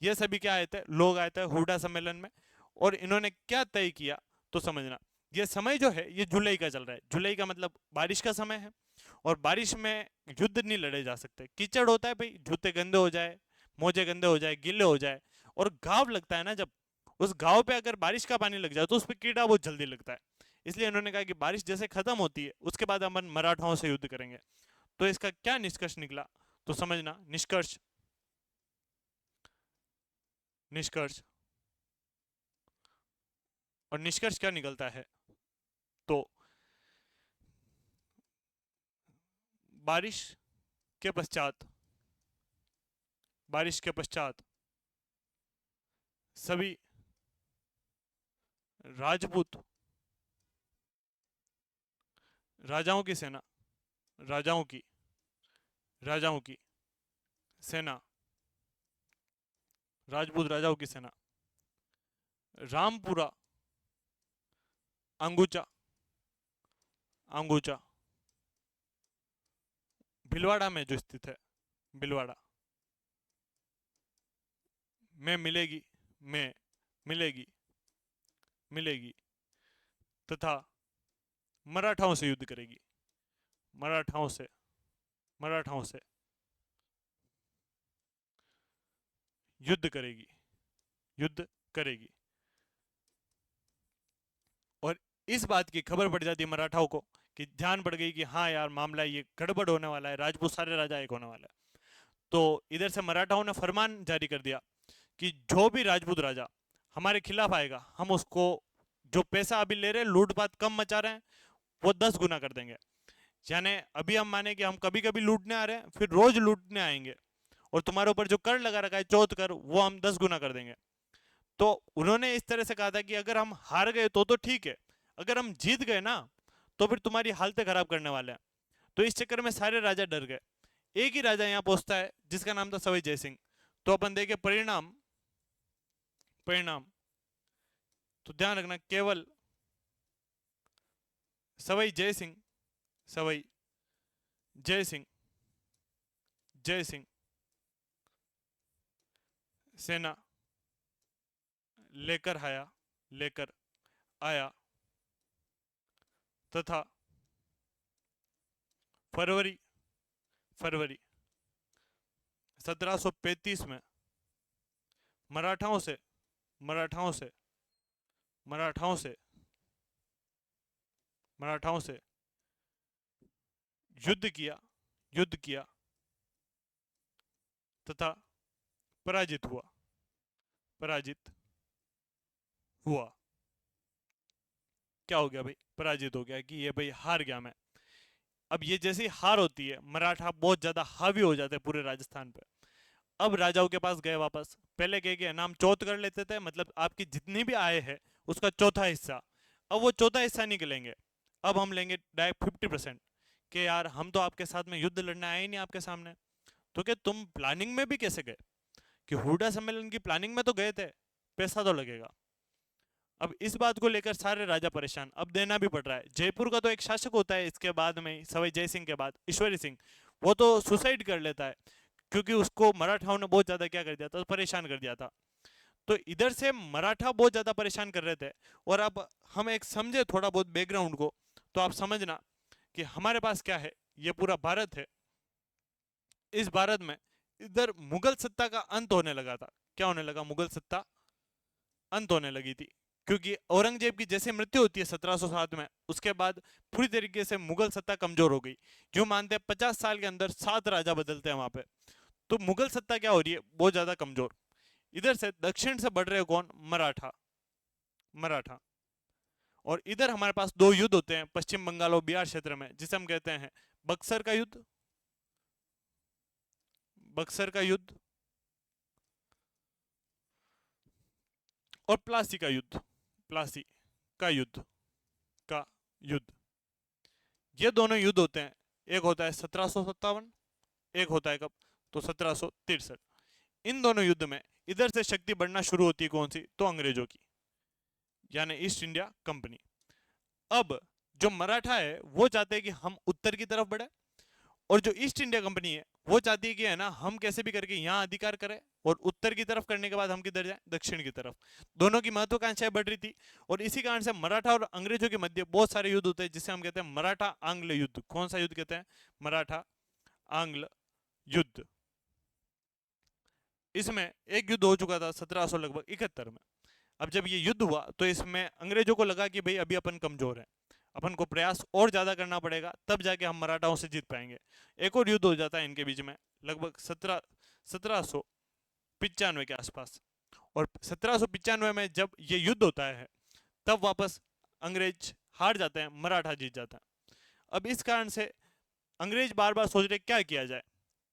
ये सभी क्या आए थे? लोग आए थे हुडा सम्मेलन में, और इन्होंने क्या तय किया? तो समझना, ये समय जो है ये जुलाई का चल रहा है। जुलाई का मतलब बारिश का समय है, और बारिश में युद्ध नहीं लड़े जा सकते, कीचड़ होता है भाई, जूते गंदे हो जाए, मोजे गंदे हो जाए, गिले हो जाए, और घाव लगता है ना जब, उस घाव पे अगर बारिश का पानी लग जाए तो उस पर कीड़ा बहुत जल्दी लगता है। इसलिए इन्होंने कहा कि बारिश जैसे खत्म होती है उसके बाद हम मराठाओं से युद्ध करेंगे। तो इसका क्या निष्कर्ष निकला? तो समझना निष्कर्ष, निष्कर्ष, और निष्कर्ष क्या निकलता है? तो बारिश के पश्चात, बारिश के पश्चात सभी राजपूत, राजाओं की सेना, राजाओं की, राजाओं की सेना, राजपूत राजाओं की सेना रामपुरा, अंगुचा, अंगूचा, भीलवाड़ा में जो स्थित है, भीलवाड़ा में मिलेगी, में मिलेगी, मिलेगी तथा मराठाओं से युद्ध करेगी, मराठाओं से, मराठाओं से युद्ध करेगी, युद्ध करेगी। और इस बात की खबर पड़ जाती है मराठाओं को, कि ध्यान पड़ गई कि हाँ यार मामला ये गड़बड़ होने वाला है, राजपूत सारे राजा एक होने वाला है। तो इधर से मराठाओं ने फरमान जारी कर दिया कि जो भी राजपूत राजा हमारे खिलाफ आएगा, हम उसको जो पैसा अभी ले रहे हैं, लूटपाट कम मचा रहे हैं, वो 10 गुना कर देंगे। यानी अभी हम माने कि हम कभी कभी लूटने आ रहे हैं, फिर रोज लूटने आएंगे, और तुम्हारे ऊपर जो कर लगा रखा है चौथ कर, वो हम 10 गुना कर देंगे। तो उन्होंने इस तरह से कहा था कि अगर हम हार गए तो ठीक है, अगर हम जीत गए ना तो फिर तुम्हारी हालतें खराब करने वाले हैं। तो इस चक्कर में सारे राजा डर गए। एक ही राजा यहाँ पहुंचता है जिसका नाम था सवाई जय सिंह। तो अपन देखे परिणाम, परिणाम तो ध्यान रखना, केवल सवाई जय सिंह, सवाई जय सिंह, जय सिंह सेना लेकर आया, लेकर आया तथा फरवरी, फरवरी 1735 में मराठाओं से, मराठाओं से, मराठाओं से, मराठाओं से युद्ध किया, युद्ध किया तथा पराजित हुआ, पराजित हुआ। क्या हो गया भाई? पराजित हो गया, कि ये भाई हार गया मैं। अब ये जैसी हार होती है, मराठा बहुत ज्यादा हावी हो जाते हैं पूरे राजस्थान पे। अब राजाओं के पास गए वापस, पहले कह के नाम चौथ कर लेते थे, मतलब आपकी जितनी भी आय है उसका चौथा हिस्सा। अब वो चौथा हिस्सा नहीं लेंगे, अब हम लेंगे डायरेक्ट 50%। कि यार हम तो आपके साथ में युद्ध लड़ने आए ही नहीं आपके सामने, तो क्या तुम प्लानिंग में भी कैसे गए? कि हुडा सम्मेलन की प्लानिंग में तो गए थे, पैसा तो लगेगा। अब इस बात को लेकर सारे राजा परेशान, अब देना भी पड़ रहा है। जयपुर का तो एक शासक होता है इसके बाद में, सवाई जय सिंह के बाद ईश्वरी सिंह, वो तो सुसाइड कर लेता है, क्योंकि उसको मराठाओं ने बहुत ज्यादा क्या कर दिया था, परेशान कर दिया था। तो इधर से मराठा बहुत ज्यादा परेशान कर रहे थे। और अब हम एक समझे थोड़ा बहुत बैकग्राउंड को, तो आप समझना कि हमारे पास क्या है, ये पूरा भारत है। इस भारत में इधर मुगल सत्ता का अंत होने लगा था। क्या होने लगा? मुगल सत्ता अंत होने लगी थी, क्योंकि औरंगजेब की जैसे मृत्यु होती है 1707 में, उसके बाद पूरी तरीके से मुगल सत्ता कमजोर हो गई। जो मानते हैं 50 साल के अंदर 7 राजा बदलते हैं वहां पे। तो मुगल सत्ता क्या हो रही है? बहुत ज्यादा कमजोर। इधर से दक्षिण से बढ़ रहे हो कौन? मराठा, मराठा। और इधर हमारे पास दो युद्ध होते हैं पश्चिम बंगाल और बिहार क्षेत्र में, जिसे हम कहते हैं बक्सर का युद्ध, बक्सर का युद्ध, और प्लासी का युद्ध, प्लासी का युद्ध, का युद्ध। ये दोनों युद्ध होते हैं, एक होता है 1757, एक होता है कब? तो 1763। इन दोनों युद्ध में इधर से शक्ति बढ़ना शुरू होती है, कौन सी? तो अंग्रेजों की, यानी ईस्ट इंडिया कंपनी। अब जो मराठा है वो चाहते हैं कि हम उत्तर की तरफ बढ़े, और जो ईस्ट इंडिया कंपनी है वो चाहती है कि है ना, हम कैसे भी करके यहाँ अधिकार करें, और उत्तर की तरफ करने के बाद हम किधर जाएं? दक्षिण की तरफ। दोनों की महत्वाकांक्षाएं बढ़ रही थी, और इसी कारण से मराठा और अंग्रेजों के मध्य बहुत सारे युद्ध होते हैं, जिसे हम कहते हैं मराठा आंग्ल युद्ध। कौन सा युद्ध कहते हैं? मराठा आंग्ल युद्ध। इसमें एक युद्ध हो चुका था 1700 लगभग 71 में। अब जब ये युद्ध हुआ तो इसमें अंग्रेजों को लगा कि भाई अभी अपन कमजोर है, अपन को प्रयास और ज्यादा करना पड़ेगा, तब जाके हम मराठाओं से जीत पाएंगे। एक और युद्ध हो जाता है इनके बीच में, लगभग 1795 के आसपास। और 1795 में जब ये युद्ध होता है, तब वापस अंग्रेज हार जाते हैं, मराठा जीत जाता है। अब इस कारण से अंग्रेज बार बार सोच रहे क्या किया जाए,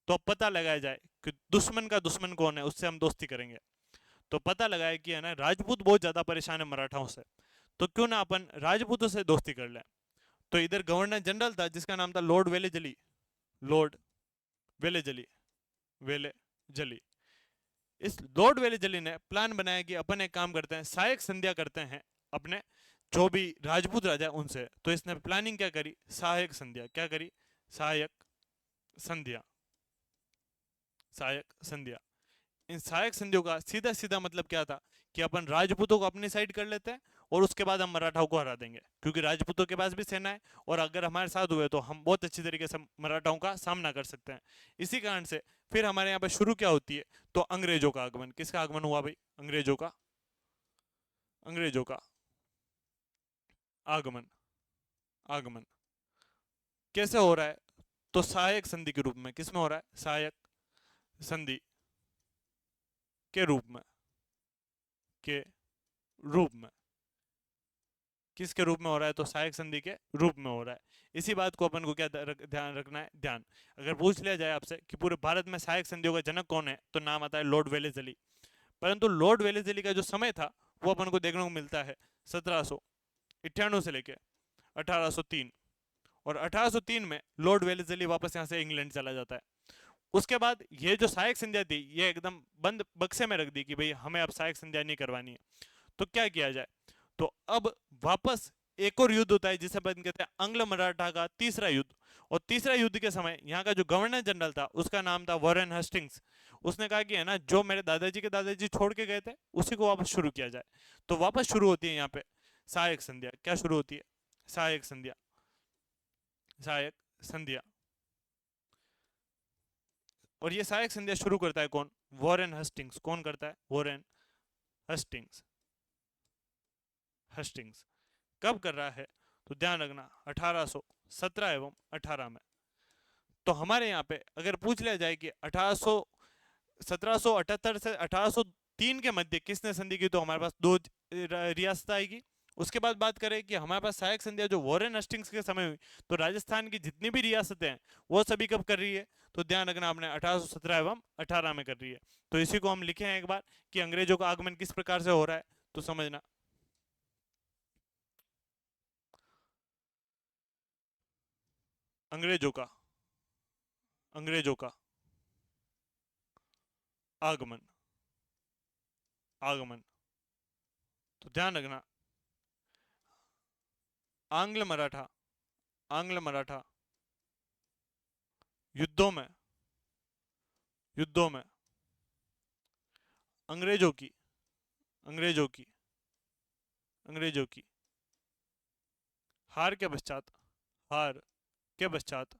तो अब पता लगाया जाए कि दुश्मन का दुश्मन कौन है, उससे हम दोस्ती करेंगे। तो पता लगाया कि है ना, राजपूत बहुत ज्यादा परेशान है मराठाओं से, तो क्यों ना अपन राजपूतों से दोस्ती कर लें। तो इधर गवर्नर जनरल था जिसका नाम था Lord Wellesley, Lord Wellesley, Wellesley. इस लॉर्ड वेलेजली ने प्लान बनाया कि अपन एक काम करते हैं, सहायक संध्या करते हैं अपने जो भी राजपूत राजा है उनसे। तो इसने प्लानिंग क्या करी, सहायक संध्या। क्या करी, सहायक संध्या, सहायक संध्या। इन सहायक संधियों का सीधा सीधा मतलब क्या था कि अपन राजपूतों को अपनी साइड कर लेते हैं और उसके बाद हम मराठाओं को हरा देंगे, क्योंकि राजपूतों के पास भी सेना है और अगर हमारे साथ हुए तो हम बहुत अच्छी तरीके से मराठाओं का सामना कर सकते हैं। इसी कारण से फिर हमारे यहाँ पे शुरू क्या होती है, तो अंग्रेजों का आगमन। किसका आगमन हुआ भाई, अंग्रेजों का, अंग्रेजों का आगमन। आगमन कैसे हो रहा है, तो सहायक संधि के रूप में। किस में हो रहा है, सहायक संधि के रूप में, के रूप में। किसके रूप में हो रहा है, तो सहायक संधि के रूप में हो रहा है। इसी बात को अपन को क्या ध्यान रखना है, ध्यान। अगर पूछ लिया जाए आपसे कि पूरे भारत में सहायक संधियों का जनक कौन है, तो नाम आता है लॉर्ड वेलेस्ली। परंतु लॉर्ड वेलेस्ली का जो समय था वो अपन को देखने को मिलता है 1798 से लेकर 1803। और 1803 में लॉर्ड वेलेस्ली वापस यहाँ से इंग्लैंड चला जाता है। उसके बाद ये जो सहायक संध्या थी ये एकदम बंद बक्से में रख दी कि भाई हमें अब सहायक संध्या नहीं करवानी है। तो क्या किया जाए, तो अब वापस एक और युद्ध होता है जिसे अपन कहते हैं अंग्ल मराठा का तीसरा युद्ध। और तीसरा युद्ध के समय यहाँ का जो गवर्नर जनरल था उसका नाम था वॉरेन हस्टिंग्स। उसने कहा कि है ना, जो मेरे दादाजी के दादाजी छोड़ के गए थे उसी को वापस शुरू किया जाए। तो वापस शुरू होती है यहाँ पे सहायक संध्या। क्या शुरू होती है, सहायक संध्या, सहायक संध्या। और ये सहायक संध्या शुरू करता है कौन, वॉरेन हस्टिंग्स। कौन करता है, वॉरेन हस्टिंग्स। हस्टिंग्स कब कर रहा है, तो ध्यान रखना 1817 एवं 18 में। तो हमारे यहाँ पे अगर पूछ लिया जाए कि 1778 से 1803 के मध्य किसने संधि की, तो हमारे पास दो रियासत आएगी। उसके बाद बात करें कि हमारे पास सहायक संधियां जो वॉरेन हस्टिंग्स के समय हुई, तो राजस्थान की जितनी भी रियासतें हैं वो सभी कब कर रही है, तो ध्यान रखना आपने 1817 एवं 18 में कर रही है। तो इसी को हम लिखे हैं एक बार कि अंग्रेजों का आगमन किस प्रकार से हो रहा है, तो समझना। अंग्रेजों का, अंग्रेजों का आगमन, आगमन। तो ध्यान रखना आंग्ल मराठा, आंग्ल मराठा युद्धों में, युद्धों में अंग्रेजों की, अंग्रेजों की, अंग्रेजों की हार के पश्चात, हार के पश्चात,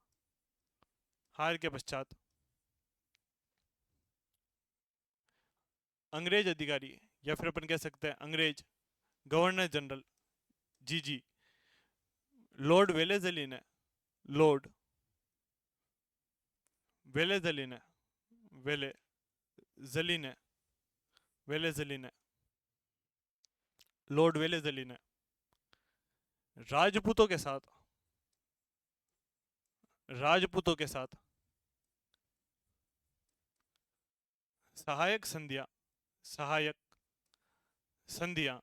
हार के पश्चात अंग्रेज अधिकारी या फिर अपन कह सकते हैं अंग्रेज गवर्नर जनरल जीजी लॉर्ड वेलेजली ने, लॉर्ड वेलेजली ने, वेलेजली ने, वेलेजली ने, लॉर्ड वेलेजली ने राजपूतों के साथ, राजपूतों के साथ सहायक संधियां, सहायक संधियां,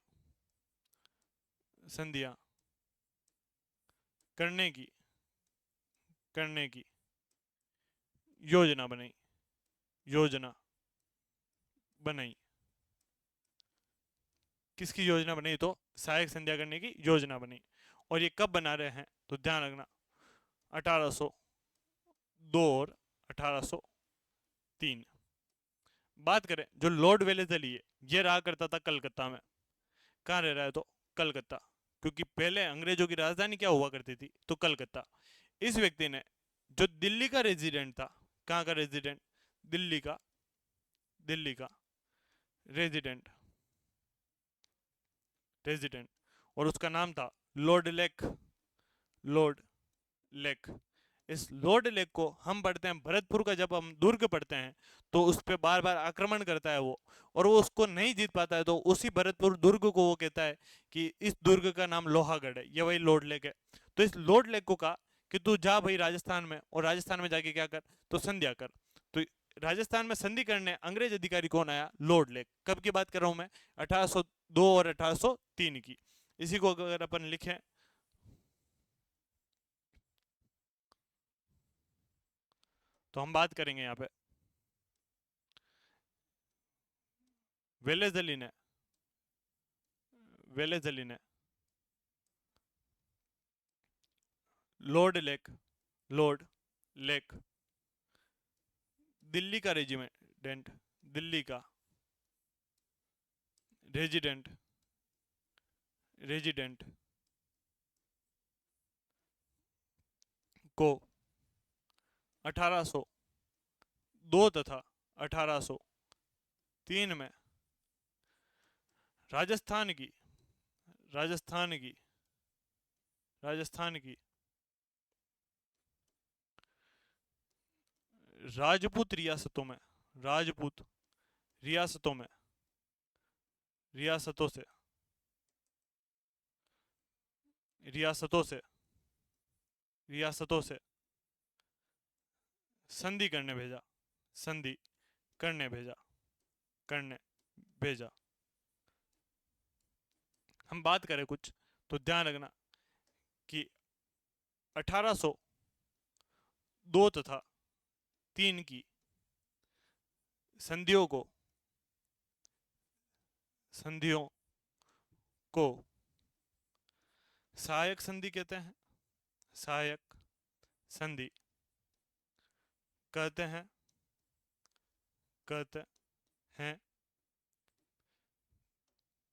संधियां करने की, करने की योजना बनाई, योजना बनाई। किसकी योजना बनी, तो सहायक संध्या करने की योजना बनी। और ये कब बना रहे हैं, तो ध्यान रखना 1802 और 1803। बात करें जो लॉर्ड वेलेस्ली है, ये रहा करता था कलकत्ता में। कहाँ रह रहा है, तो कलकत्ता, क्योंकि पहले अंग्रेजों की राजधानी क्या हुआ करती थी, तो कलकत्ता। इस व्यक्ति ने जो दिल्ली का रेजिडेंट था, कहाँ का रेजिडेंट, दिल्ली का, दिल्ली का रेजिडेंट, रेजिडेंट, और उसका नाम था लॉर्ड लेक, लॉर्ड लेक। इस लॉर्ड लेक को हम पढ़ते हैं भरतपुर का, जब हम दुर्ग पढ़ते हैं तो उस पर बार बार आक्रमण करता है वो, और वो उसको नहीं जीत पाता है, तो उसी भरतपुर दुर्ग को वो कहता है कि इस दुर्ग का नाम लोहागढ़ है, ये वही लॉर्ड लेक है। तो इस लॉर्ड लेक को कहा कि तू जा भाई राजस्थान में, और राजस्थान में जाके क्या कर, तो संध्या कर। तो राजस्थान में संधि करने अंग्रेज अधिकारी कौन आया, लॉर्ड लेक। कब की बात कर रहा हूं मैं, 1802 और 1803 की। इसी को अगर अपन लिखें, तो हम बात करेंगे यहाँ पे वेलेजली ने, वेलेजली ने Lord lake, Lord lake. Delhi का रेजिमेंट, दिल्ली का रेजिडेंट, रेजिडेंट को 1802 तथा 1803 में राजस्थान की, राजस्थान की, राजस्थान की राजपूत रियासतों में, राजपूत रियासतों में, रियासतों से, रियासतों से, रियासतों से संधि करने भेजा, संधि करने भेजा, करने भेजा। हम बात करें कुछ तो ध्यान रखना कि 1802 तथा 3 की संधियों को, संधियों को सहायक संधि कहते हैं, सहायक संधि कहते हैं, कहते हैं।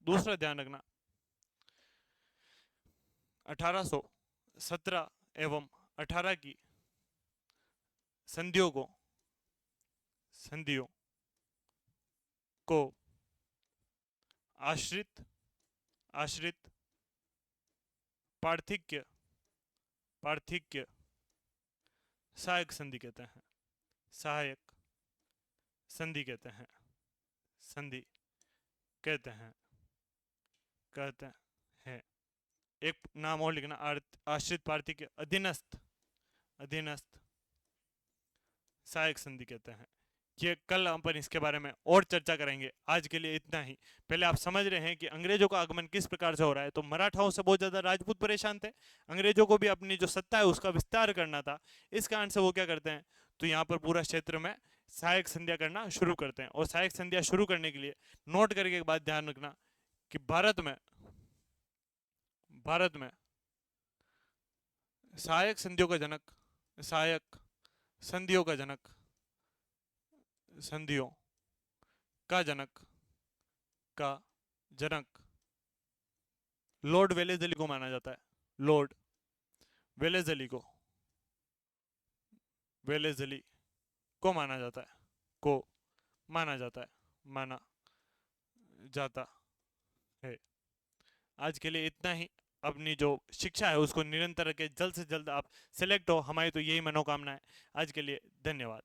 दूसरा ध्यान रखना, 1817 एवं 18 की संधियों को, संधियों को आश्रित, आश्रित पार्थिक्य, पार्थिक्य सहायक संधि कहते हैं, सहायक संधि कहते हैं, संधि कहते हैं, कहते हैं। एक नाम और लिखना, आश्रित पार्थिक्य अधीनस्थ, अधीनस्थ सहायक संधि कहते हैं। ये कल अपन इसके बारे में और चर्चा करेंगे। आज के लिए इतना ही। पहले आप समझ रहे हैं कि अंग्रेजों का आगमन किस प्रकार से हो रहा है। तो मराठाओं से बहुत ज्यादा राजपूत परेशान थे, अंग्रेजों को भी अपनी जो सत्ता है उसका विस्तार करना था। इस कारण से वो क्या करते हैं, तो यहाँ पर पूरा क्षेत्र में सहायक संधियां करना शुरू करते हैं। और सहायक संधियां शुरू करने के लिए नोट करके एक बात ध्यान रखना कि भारत में, भारत में सहायक संधियों का जनक, सहायक संधियों का जनक, संधियों का जनक, का जनक लॉर्ड वेलेस्ली को माना जाता है। लॉर्ड वेलेस्ली को, वेलेस्ली को माना जाता है, को माना जाता है, माना जाता है। आज के लिए इतना ही। अपनी जो शिक्षा है उसको निरंतर रखें, जल्द से जल्द आप सिलेक्ट हो, हमारी तो यही मनोकामना है। आज के लिए धन्यवाद।